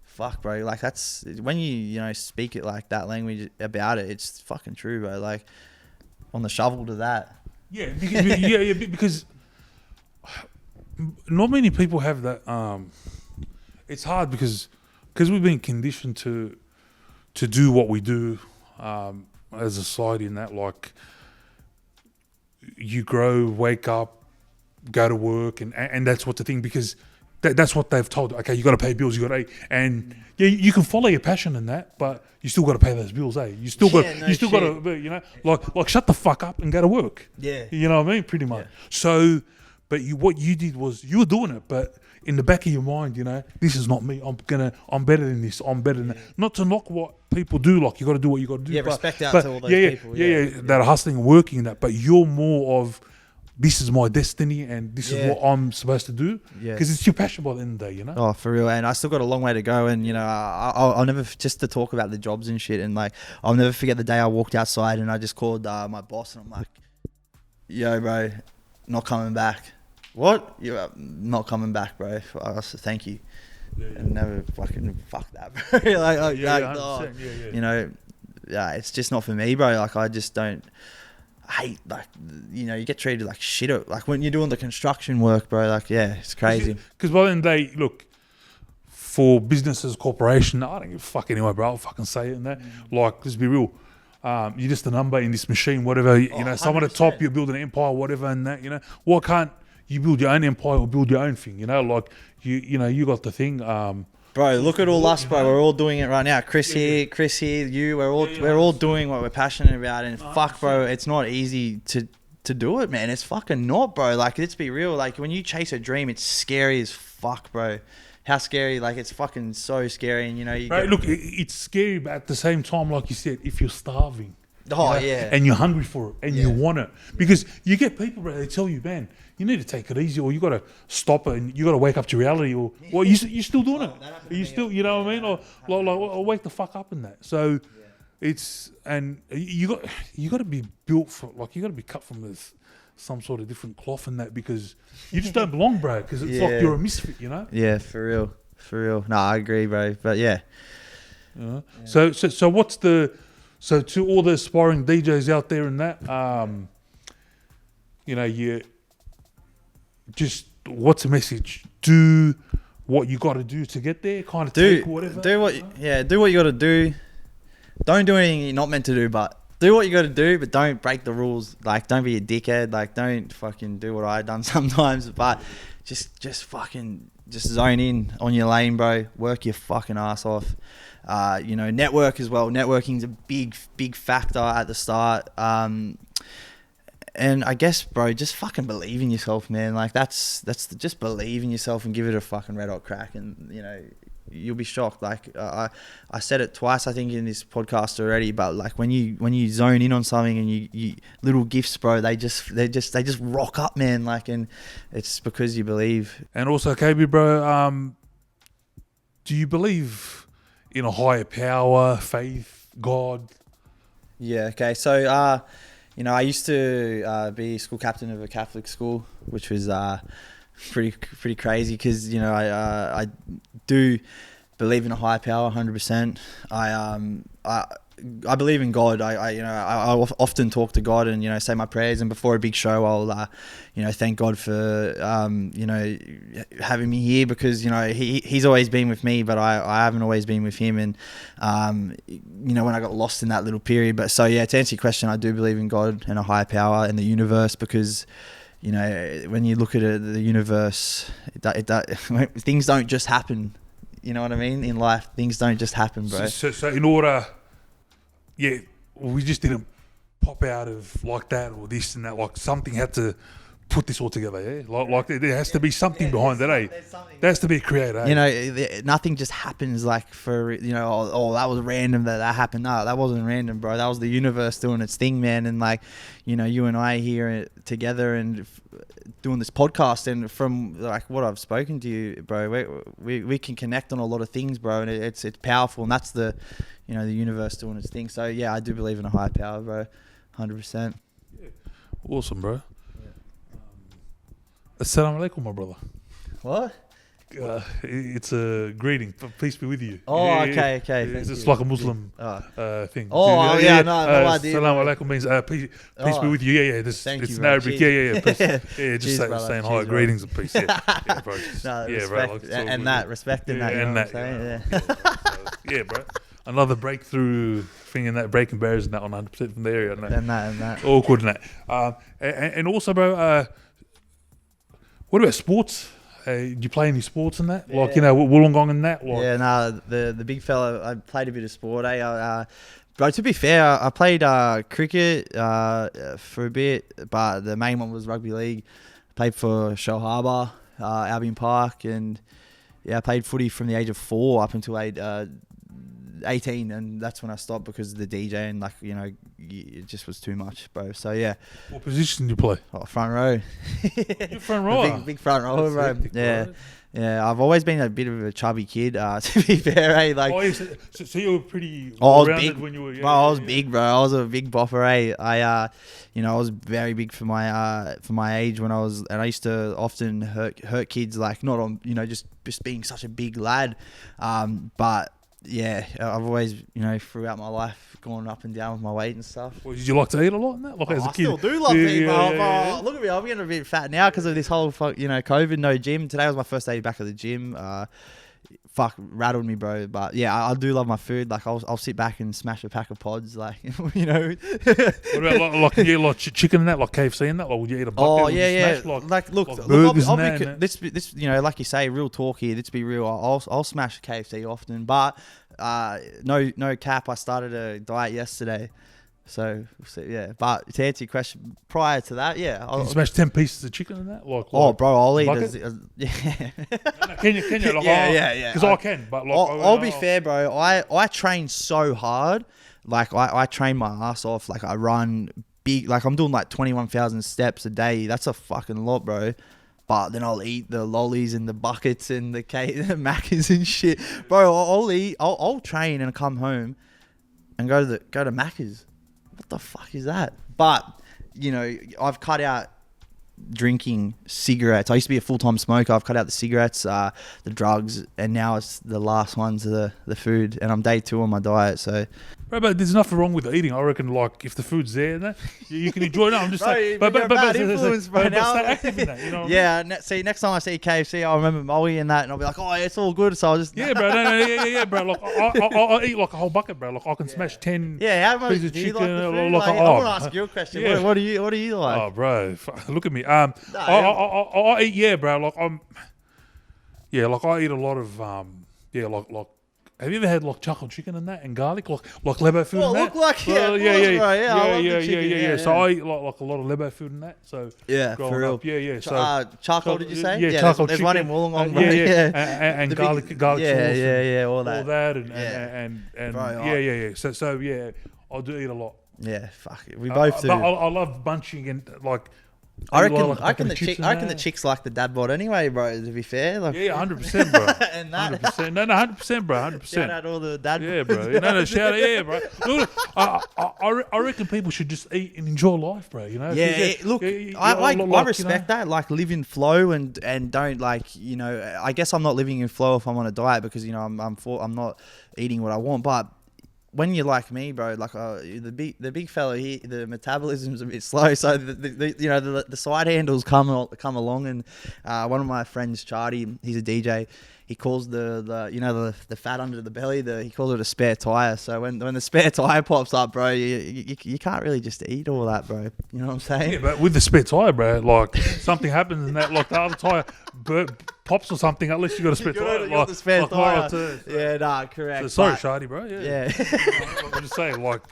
Fuck, bro. Like that's when you know speak it like that language about it. It's fucking true, bro. Like on the shovel to that. Yeah, because not many people have that. It's hard because we've been conditioned to do what we do as a society, and that, like, you grow, wake up, go to work, and that's what the thing, because that's what they've told. Okay, you got to pay bills, you got to, and yeah, you can follow your passion in that, but you still got to pay those bills, eh? You still got to, you know, like shut the fuck up and go to work. Yeah. You know what I mean? Pretty much. Yeah. So, but what you did was you were doing it, but in the back of your mind, you know, this is not me. I'm better than this. I'm better than that. Not to knock what people do. Like, you got to do what you got to do. Yeah, respect out to all those people. Yeah, that are hustling and working in that. But you're more of, this is my destiny and this is what I'm supposed to do. Yeah. Because it's your passion by the end of the day, you know? Oh, for real. And I still got a long way to go. And, you know, I'll never, just to talk about the jobs and shit. And, like, I'll never forget the day I walked outside and I just called my boss and I'm like, yo, bro, not coming back. What? You're not coming back, bro. I said, thank you. Yeah. And never fucking fuck that, bro. like, you know, yeah, it's just not for me, bro. Like, I just don't. I hate, like, you know, you get treated like shit. Like when you're doing the construction work, bro. Like, yeah, it's crazy. Because by the end of the day, look, for businesses, corporation, I don't give a fuck anyway, bro. I'll fucking say it and that. Like, let's be real. You're just a number in this machine, whatever. You know, someone at the top, you're building an empire, whatever, and that. You know, why can't you build your own empire or build your own thing? You know, like you know, you got the thing. Bro, look at all us, bro. We're all doing it right now. Chris here, you. We're all doing what we're passionate about. And fuck, bro, it's not easy to do it, man. It's fucking not, bro. Like, let's be real. Like, when you chase a dream, it's scary as fuck, bro. How scary? Like, it's fucking so scary. And you know, look, it's scary, but at the same time, like you said, if you're starving. Oh, you know, yeah. and you're hungry for it and you want it, because you get people, bro, they tell you, man, you need to take it easy, or you got to stop it and you got to wake up to reality, or you're still doing it. You still, you know what I mean? Or wake the fuck up in that. So it's, and you got to be built for, like, you got to be cut from this some sort of different cloth in that, because you just don't belong, bro, because it's like you're a misfit, you know? Yeah, for real. No, I agree, bro. But yeah. So what's the, so to all the aspiring DJs out there in that, you know, you just, what's the message? Do what you got to do to get there. Kind of take whatever. Do what you got to do. Don't do anything you're not meant to do, but do what you got to do. But don't break the rules. Like, don't be a dickhead. Like, don't fucking do what I done sometimes. But just fucking zone in on your lane, bro. Work your fucking ass off. You know, network as well. Networking's a big factor at the start. And I guess, bro, just fucking believe in yourself, man. Like, that's just believe in yourself and give it a fucking red hot crack, and you know, you'll be shocked. Like, I said it twice, I think, in this podcast already, but like when you zone in on something and you little gifts, bro, they just rock up, man. Like, and it's because you believe. And also, Coby, bro, do you believe in a higher power, faith, God? Yeah. Okay. So, you know, I used to be school captain of a Catholic school, which was pretty crazy, because, you know, I do believe in a higher power 100%. I believe in God. I often talk to God and, you know, say my prayers, and before a big show I'll you know, thank God for you know, having me here, because, you know, he's always been with me, but I haven't always been with him, and you know, when I got lost in that little period. But so yeah, to answer your question, I do believe in God and a higher power and the universe, because, you know, when you look at it, the universe, things don't just happen. you know what I mean? In life, things don't just happen, bro. So in order, we just didn't pop out of like that or this and that. Like something had to put this all together, yeah? Like there has to be something behind that, eh? There has to be a creator, eh? You know, nothing just happens like for, you know, oh, that was random that happened. No, that wasn't random, bro. That was the universe doing its thing, man. And like, you know, you and I here together and doing this podcast, and from like what I've spoken to you, bro, we can connect on a lot of things, bro. And it's powerful, and that's the, you know, the universe doing its thing. So yeah, I do believe in a higher power, bro. 100%. Yeah. Awesome, bro. Assalamu alaikum, my brother. What? It's a greeting. Peace be with you. Oh, yeah, okay. It's like a Muslim thing. Oh, yeah, no idea. Assalamu alaikum means peace be with you. Yeah. It's in Arabic. Yeah. Peace. Yeah, just saying hi, greetings and peace. Yeah, bro. Respect in that. You know what I'm saying? Yeah, bro. Another breakthrough thing in that, breaking barriers and that on 100% from the area. And that. Awkward and that. And also, bro, what about sports? Do you play any sports in that? Yeah. Like, you know, Wollongong and that? Like? Yeah, no, the big fella, I played a bit of sport, bro, to be fair, I played cricket for a bit, but the main one was rugby league. I played for Shell Harbour, Albion Park, and yeah, I played footy from the age of 4 up until 18, and that's when I stopped because of the DJ, and like, you know, it just was too much, bro. So yeah. What position do you play? Oh, front row. You're front row. Big front row, bro. Hectic, yeah. bro. Yeah, I've always been a bit of a chubby kid, to be fair, eh? Like, so you were pretty rounded when you were... bro, I was big, bro. I was a big bopper, eh? I was very big for my age when I was... And I used to often hurt kids, like, not on, you know, just being such a big lad. But... yeah, I've always, you know, throughout my life gone up and down with my weight and stuff. Well, did you like to eat a lot in that? Like as a kid? I still do love to eat, bro. Look at me, I'm getting a bit fat now because of this whole, you know, COVID, no gym. Today was my first day back at the gym. Rattled me, bro. But yeah, I do love my food. Like I'll sit back and smash a pack of pods, like, you know. What about like can you eat like chicken and that, like KFC and that? Like would you eat a bucket? Oh yeah. Smash, like look, burgers I'll and this you know, like you say, real talk here. Let's be real. I'll smash KFC often, but no cap. I started a diet yesterday. So yeah, but to answer your question, prior to that, yeah, I'll smash 10 pieces of chicken in that. Like bro, I'll eat. Yeah. Can you? Like, yeah. Because I can, but like, I'll be fair, bro. I train so hard. Like I train my ass off. Like I run big. Like I'm doing like 21,000 steps a day. That's a fucking lot, bro. But then I'll eat the lollies and the buckets and the Maccas and shit, bro. I'll train and come home and go to Maccas. What the fuck is that? But, you know, I've cut out drinking cigarettes. I used to be a full-time smoker. I've cut out the cigarettes, the drugs, and now it's the last ones, the food. And I'm day 2 on my diet, so... Bro, but there's nothing wrong with eating. I reckon, like, if the food's there, and that, you can enjoy it. I'm just saying... But stay active in that, you know what I mean? See, next time I see KFC, I'll remember Moe and that, and I'll be like, oh, it's all good, so I'll just... Yeah, bro. Yeah, bro. Like, I eat, like, a whole bucket, bro. Like, I can smash 10 how much pieces of do you chicken. like the food? Like, I want to ask you a question. Yeah. What do you like? Oh, bro. Look at me. I eat, yeah, bro. Like, like, I eat a lot of, like, have you ever had like chocolate chicken and that and garlic, like Lebo food and that? Yeah. So I eat like a lot of Lebo food and that. So yeah, for real. So charcoal, did you say? Yeah, charcoal there's chicken. One in Wollongong, bro. And garlic sauce. Yeah, all that. All that and bro, yeah. So yeah, I do eat a lot. Yeah, fuck it. We both do. But I love bunching and like. I reckon the chicks like the dad bod anyway, bro. To be fair, like 100%, bro. And that 100%, no, 100%, bro, 100%. Shout out all the dad. Yeah, bro. No, shout out, yeah, bro. Look, I reckon people should just eat and enjoy life, bro. You know. Yeah. Look, I respect that. Like, live in flow and don't, like, you know. I guess I'm not living in flow if I'm on a diet because, you know, I'm not eating what I want, but. When you're like me, bro, like the big fella here, the metabolism's a bit slow, so the side handles come along, and one of my friends, Charlie, he's a DJ. He calls the fat under the belly, he calls it a spare tire. So when the spare tire pops up, bro, you can't really just eat all that, bro. You know what I'm saying? Yeah, but with the spare tire, bro, like something happens and that, like the other tire pops or something, at least you got to spare tire. You got the spare tire. So, Yeah, nah, correct. so sorry, Shardy, bro. Yeah. I'm just saying, like,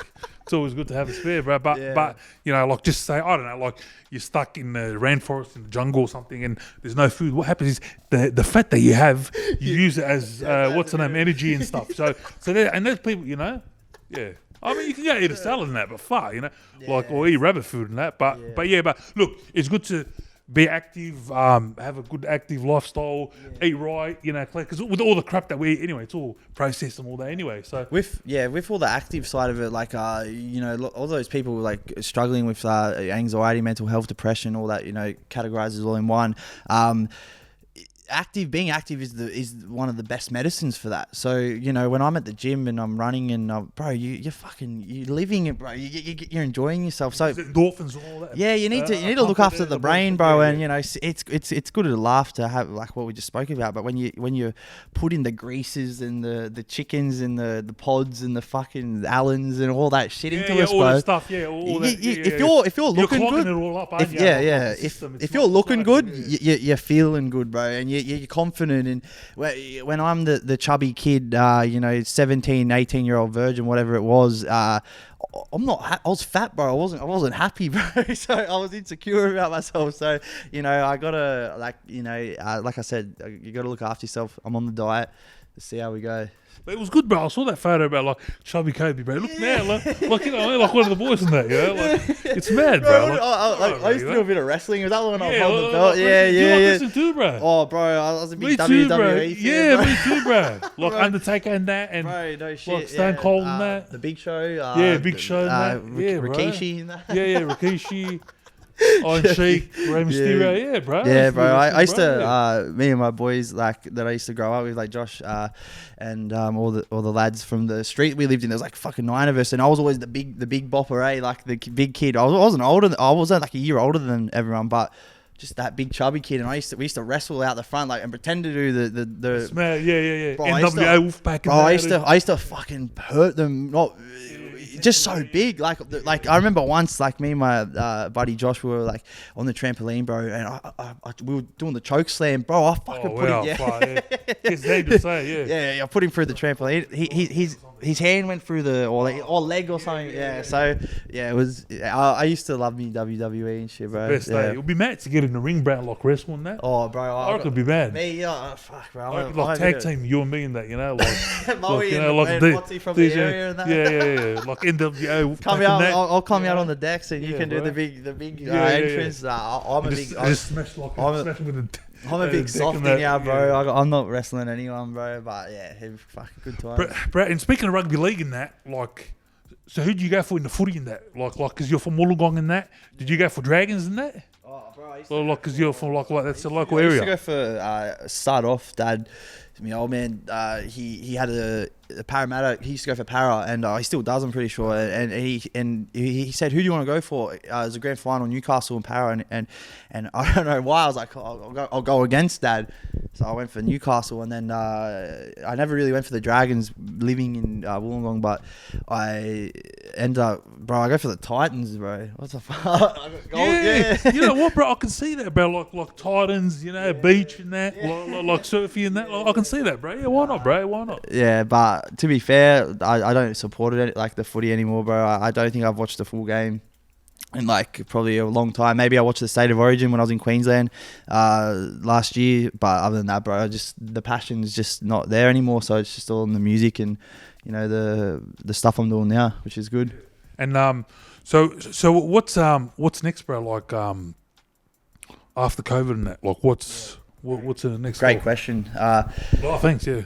it's always good to have a spare, bro. But, Yeah. but you know, like, just say, I don't know, like, you're stuck in the rainforest in the jungle or something, and there's no food. What happens is the fat that you have, you use it as what's the name, energy and stuff. So there's people, you know, yeah. I mean, you can go eat a salad and that, but fuck, you know, like, or eat rabbit food and that. But look, it's good to be active, have a good active lifestyle, eat right, you know, because with all the crap that we eat anyway, it's all processed and all that anyway. So with all the active side of it, like you know, all those people like struggling with anxiety, mental health, depression, all that, you know, categorizes all in one. Being active is one of the best medicines for that. So, you know, when I'm at the gym and I'm running and bro, you're living it, bro. You're enjoying yourself. So endorphins and all that. yeah, you need to look after the brain, bro. And you know, it's good to laugh to have like what we just spoke about. But when you put in the greases and the chickens and the pods and the fucking Allens and all that shit into us, all bro. that stuff, all that. If you're looking clogging good, it all up, aren't you? if you're looking good, you're feeling good, bro, and you're confident. And when I'm the chubby kid, you know, 17, 18-year-old virgin, whatever it was, I'm not. I was fat, bro. I wasn't happy, bro. So I was insecure about myself. So you know, I gotta like I said, you gotta look after yourself. I'm on the diet. Let's see how we go. But it was good, bro. I saw that photo about like chubby Coby, bro. Look now, like you know, like one of the boys in that, you know, like it's mad, bro. I used to do a bit of wrestling. Was that when I was holding the like, belt? you like wrestling too, bro? Oh, bro, I was a big Me too, WWE bro. fan. Yeah, bro. me too, bro. Like Undertaker and that, and Bro, no shit. like Stone Cold and that. The Big Show. Big Show and that. Yeah, bro. Rikishi and that. Yeah, Rikishi. Iron Sheik, Rey Mysterio, yeah, bro. Yeah, bro. I used to, me and my boys like that I used to grow up with, like Josh, and all the lads from the street we lived in. There was like fucking 9 of us, and I was always the big bopper, like the big kid. I wasn't older. I wasn't like a year older than everyone, but just that big chubby kid. And we used to wrestle out the front, like, and pretend to do the yeah. Bro, NWA Wolfpack. Bro, I used to fucking hurt them. Not. Just so big, like I remember once, like me and my buddy Josh, we were like on the trampoline, bro, and we were doing the choke slam, bro. I fucking put him, It's dangerous to say, I put him through the trampoline. His hand went through or leg or something. Yeah, so yeah, it was. I used to love me WWE and shit, bro. Best day. It would be mad to get in the ring, bro, like wrestling that. Oh, bro, I reckon it'd be bad. Me, fuck, bro. Like tag team, you and me and that, you know, like Moe you know, like Motsy from the area and that. Yeah, like NWO. Come out, I'll come out on the decks and you can do the big entrance. I'm a big. Just smash like smash with a. I'm a big softy now, bro. I'm not wrestling anyone, bro. But yeah, fucking good times. Bro, and speaking of rugby league and that, like, so who did you go for in the footy and that? Like, because you're from Wollongong and that. Did you go for Dragons and that? Oh, bro. Or like, because you're from like that's a local area. I used to go for start off, Dad. My old man, he had a Parramatta. He used to go for Para, and he still does. I'm pretty sure. And he said, "Who do you want to go for?" It was a grand final, Newcastle and Para, and I don't know why. I was like, I'll go against Dad. So I went for Newcastle, and then I never really went for the Dragons, living in Wollongong. But I end up, bro. I go for the Titans, bro. What the fuck? You know what, bro? I can see that, bro. Like Titans, you know, beach and that, like surfy and that. Like, I can see that, bro. Yeah, why not, bro? Why not? Yeah, but to be fair, I don't support it like the footy anymore, bro. I don't think I've watched a full game in like probably a long time. Maybe I watched the State of Origin when I was in Queensland last year, but other than that, bro, the passion's just not there anymore. So it's just all in the music and, you know, the stuff I'm doing now, which is good. And so what's next, bro? Like after COVID and that, like what's the next? Great question. Thanks. Yeah.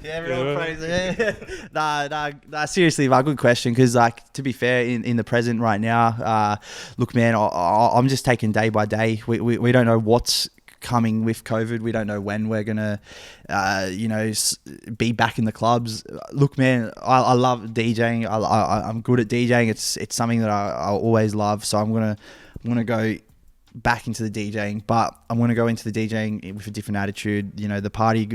Everyone prays it. Nah, seriously, man, good question. Because, like, to be fair, in the present right now, look, man, I'm just taking day by day. We don't know what's coming with COVID. We don't know when we're gonna, be back in the clubs. Look, man, I love DJing. I'm good at DJing. It's something that I always love. So I'm gonna go back into the DJing, but I'm going to go into the DJing with a different attitude. You know, the party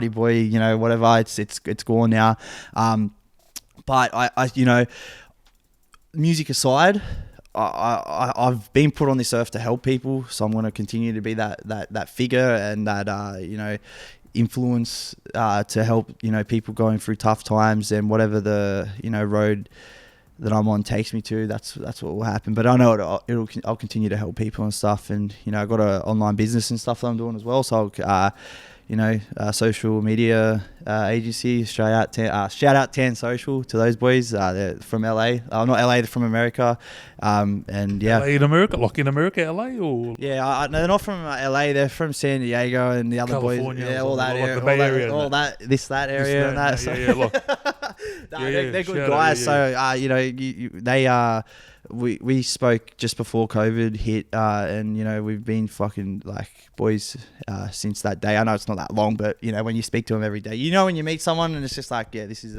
boy, you know, whatever, it's gone now. But I music aside, I've been put on this earth to help people, so I'm going to continue to be that figure and that influence to help people going through tough times, and whatever the road that I'm on takes me to, that's what will happen. But I know I'll continue to help people and stuff, and I've got an online business and stuff that I'm doing as well, so social media agency. Shout out 10 Social to those boys. They're from LA. Not LA, they're from America. And yeah, LA in America, like in America, LA, or yeah, no, they're not from LA. They're from San Diego and the other California, boys. Yeah, all that like area, the Bay Area, all that area, and that. So. They're good guys. So we spoke just before COVID hit, and we've been fucking like boys since that day. I know it's not that long, but when you speak to them every day, when you meet someone and it's just like, yeah, this is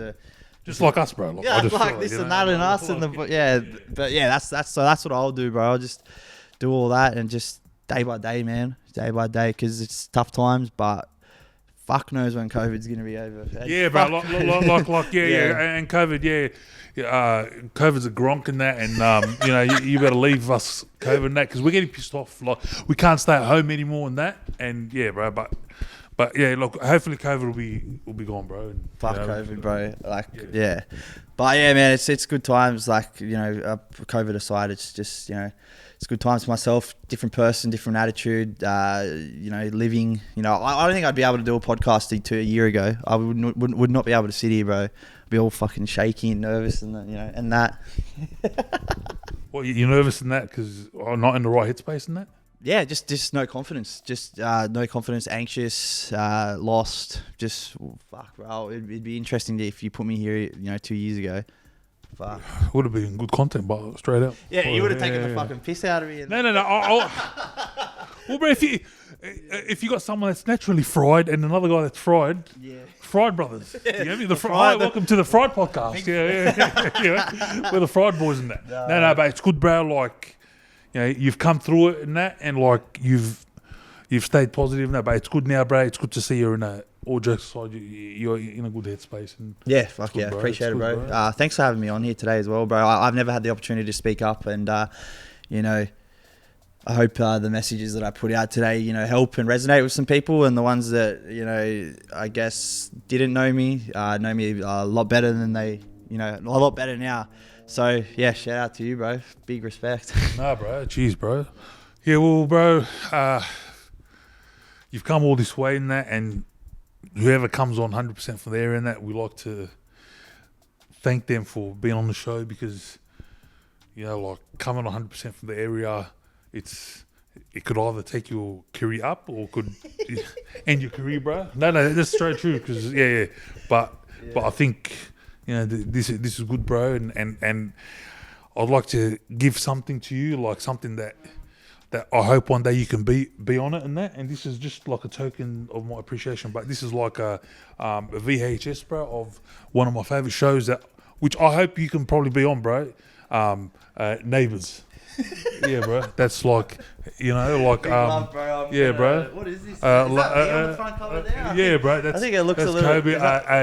just like us, bro. Like, this and that and us and that's what I'll do, bro. I'll just do all that and just day by day, man, because it's tough times, but fuck knows when COVID's gonna be over. Yeah, bro. And COVID, COVID's a gronk in that, and you better leave us COVID and that, because we're getting pissed off. Like, we can't stay at home anymore and that, and yeah, bro. But yeah, look, hopefully COVID will be gone, bro. And, fuck COVID, bro. Like, yeah. But yeah, man, it's good times. Like, COVID aside, it's just it's good times for myself. Different person, different attitude. Living. I don't think I'd be able to do a podcast a year ago. I would not be able to sit here, bro. I'd be all fucking shaky and nervous and and that. Well, you're nervous in that because I'm not in the right headspace in that. Yeah, just no confidence. Just no confidence, anxious, lost. Just fuck, bro. It'd be interesting if you put me here, 2 years ago. Fuck. Would have been good content, but straight up. Yeah, you would have taken the fucking piss out of me. No. Well, bro, if you got someone that's naturally fried and another guy that's fried, Fried Brothers. You know me? Welcome to the Fried Podcast. Yeah. We're the Fried Boys in that. No, but it's good, bro. Like, you've come through it and that, and like you've stayed positive and that, but it's good now, bro. It's good to see you're in all jokes aside, you're in a good headspace. And yeah, fuck yeah, appreciate it, bro. Thanks for having me on here today as well, bro. I've never had the opportunity to speak up, and I hope the messages that I put out today, help and resonate with some people, and the ones that I guess didn't know me a lot better than they, a lot better now. So yeah, shout out to you, bro. Big respect. Nah, bro. Cheers, bro. Yeah, well, bro, you've come all this way in that, and whoever comes on 100% from there in that, we like to thank them for being on the show, because like coming 100% from the area, it could either take your career up or could end your career, bro. No, that's straight true. Because but I think this is good, bro, and I'd like to give something to you, like something that I hope one day you can be on it and that. And this is just like a token of my appreciation. But this is like a VHS, bro, of one of my favorite shows which I hope you can probably be on, bro. Neighbours. Yeah, bro. That's like, like love, bro. bro. What is this? Is that me on the front cover there? Yeah, bro. I think it looks a little. Coby,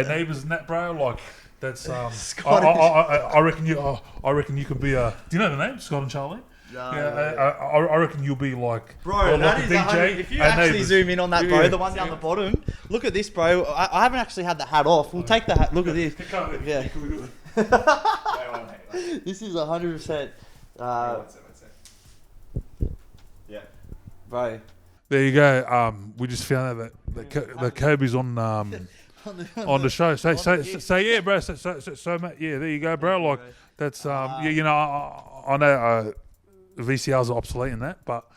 Neighbours and that, bro. Like, that's I reckon you could be a. Do you know the name, Scott and Charlie? No, I reckon you'll be like, bro, like a DJ. If you actually zoom in on that, bro, the one down the bottom. Look at this, bro. I haven't actually had the hat off. We'll take the hat. Look at this. Yeah. This is 100%. Yeah, bro. There you go. We just found out that Coby's on on the show. So yeah, bro. So Matt, yeah, there you go, bro. Like, that's I know VCRs are obsolete in that, but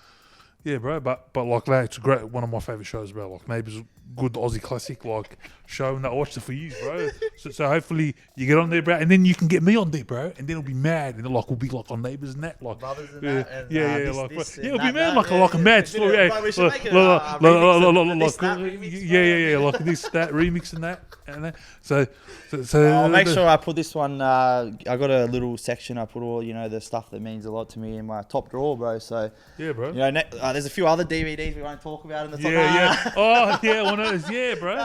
yeah, bro. But like that, it's a great, one of my favorite shows, bro. Like, maybe it's a good Aussie classic like show, and I watched it for years, bro. So hopefully you get on there, bro, and then you can get me on there, bro, and then it'll be mad, and then like we'll be like on Neighbours and that, like brothers and yeah, that, and, it'll be mad, like a mad story. Yeah, we should make it like this, that remix and that. So I'll make sure I put this one. I got a little section. I put all the stuff that means a lot to me in my top drawer, bro. So yeah, bro. There's a few other DVDs we won't talk about in the top. Yeah. Oh yeah, to, yeah, bro.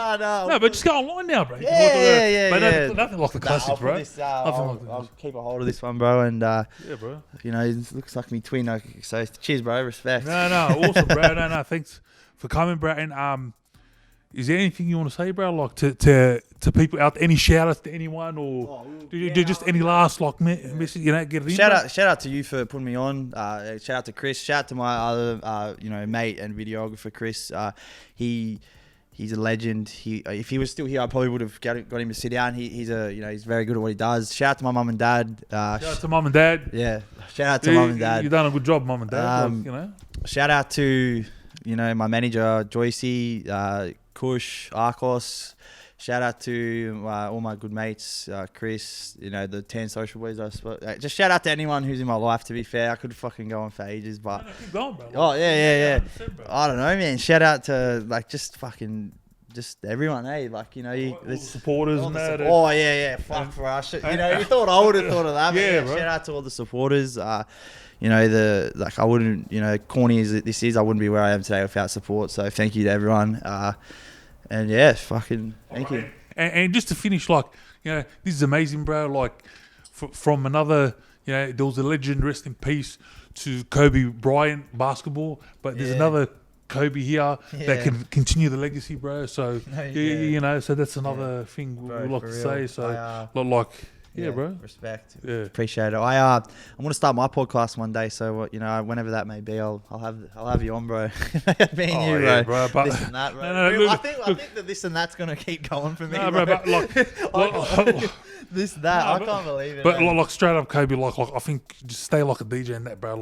No, But just go online now, bro. Yeah. But nothing like the classics, bro. I'll keep a hold of this one, bro, and Yeah, bro. you know, it looks like me twin. So cheers, bro. Respect. No, awesome, bro. No, thanks for coming, bro. And is there anything you want to say, bro? Like to people out there, any shout outs to anyone, or do you just any last like message? You know, get it in. Shout out to you for putting me on. Shout out to Chris. Shout out to my other mate and videographer, Chris. He's a legend. If he was still here, I probably would have got him to sit down. He's very good at what he does. Shout out to my mum and dad. Shout out to mum and dad. Yeah, shout out to mum and dad. You've done a good job, mum and dad. Shout out to my manager Joycey, Kush, Arcos. Shout out to all my good mates, Chris, the 10 social boys. Just shout out to anyone who's in my life, to be fair. I could fucking go on for ages, but... Keep going, bro. Oh, yeah. I don't know, man. Shout out to, just everyone, eh? All the supporters and that. Oh, yeah. Fuck for us. You thought I would have thought of that, yeah, man. Shout out to all the supporters. I wouldn't, corny as this is, I wouldn't be where I am today without support. So thank you to everyone. And yeah, fucking thank you. And just to finish, this is amazing, bro. Like, from another, there was a legend, rest in peace, to Coby Bryant basketball, but there's another Coby here that can continue the legacy, bro. So so that's another thing we like to say. So bro. Respect. Yeah. Appreciate it. I'm gonna start my podcast one day, so whenever that may be, I'll have you on, bro. Being you, yeah, bro. But This and that, bro. I think that this and that's gonna keep going for me. No, bro, but this that I can't believe it. But straight up, Coby, I think just stay like a DJ and that, bro.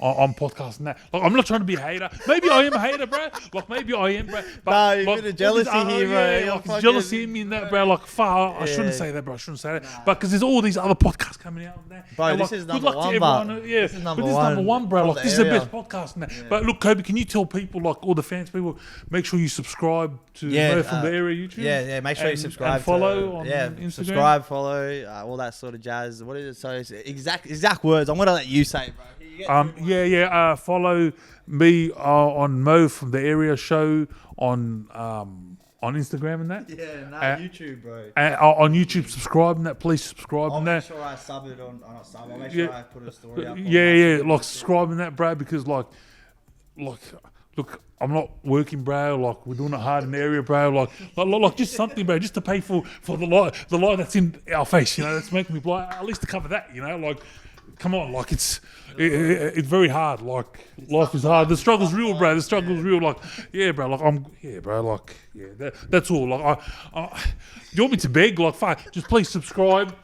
I'm podcasting that. I'm not trying to be a hater. Maybe I am a hater, bro. Maybe I am, bro. But you've been a jealousy here, bro. It's jealousy in me and that, bro. I shouldn't say that, bro. I shouldn't say that. But because there's all these other podcasts coming out and that. Bro, this is number one, this is number one, bro. This is the best podcast and that. But look, Coby, can you tell people, all the fans, people, make sure you subscribe to Mo from the Area YouTube? Yeah. Make sure you subscribe. And follow on Instagram. Subscribe, follow, all that sort of jazz. What is it? So it's exact words. I'm gonna let you say it, bro. Follow me on Mo from the Area Show on Instagram and that. YouTube, bro. On YouTube, subscribe and that. Please subscribe I'll and make that. sure I sub it on. Not sub. I'll make sure I put a story up. Subscribe and that, bro. Because look, I'm not working, bro. We're doing it hard in the area, bro. Just something, bro, just to pay for the light that's in our face. That's making me blind. At least to cover that. Come on, it's very hard. Life is hard. The struggle's real, bro. The struggle's real. That's all. Do you want me to beg? Fuck, just please subscribe.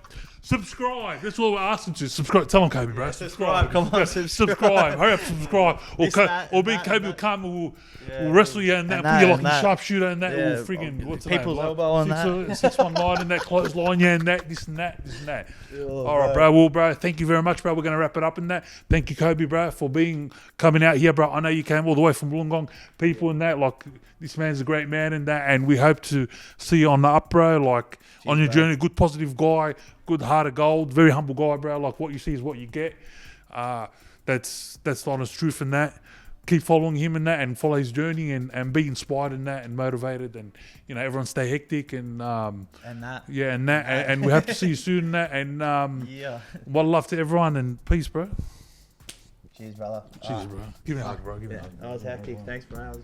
Subscribe. That's all we're asking to. Subscribe. Tell them, Coby, bro. Yeah, subscribe. Come on, subscribe. Hurry up, subscribe. Or Coby will come and we'll wrestle you and that. Put you like a sharpshooter and that. Or friggin' what's the name? People's elbow on that. 619 and that clothesline, and that, this and that. All right, bro. Well, bro, thank you very much, bro. We're going to wrap it up in that. Thank you, Coby, bro, for coming out here, bro. I know you came all the way from Wollongong, people and that. This man's a great man and that. And we hope to see you on the up, bro. On your journey. Good, positive guy. Good heart of gold, very humble guy, bro. What you see is what you get. That's the honest truth in that. Keep following him in that and follow his journey and be inspired in that and motivated and everyone stay hectic and that. Yeah, and that and we hope to see you soon in that and one love to everyone and peace, bro. Cheers, brother. Cheers, bro. Give me a hug, bro. Give me a hug. That was hectic. Thanks, bro.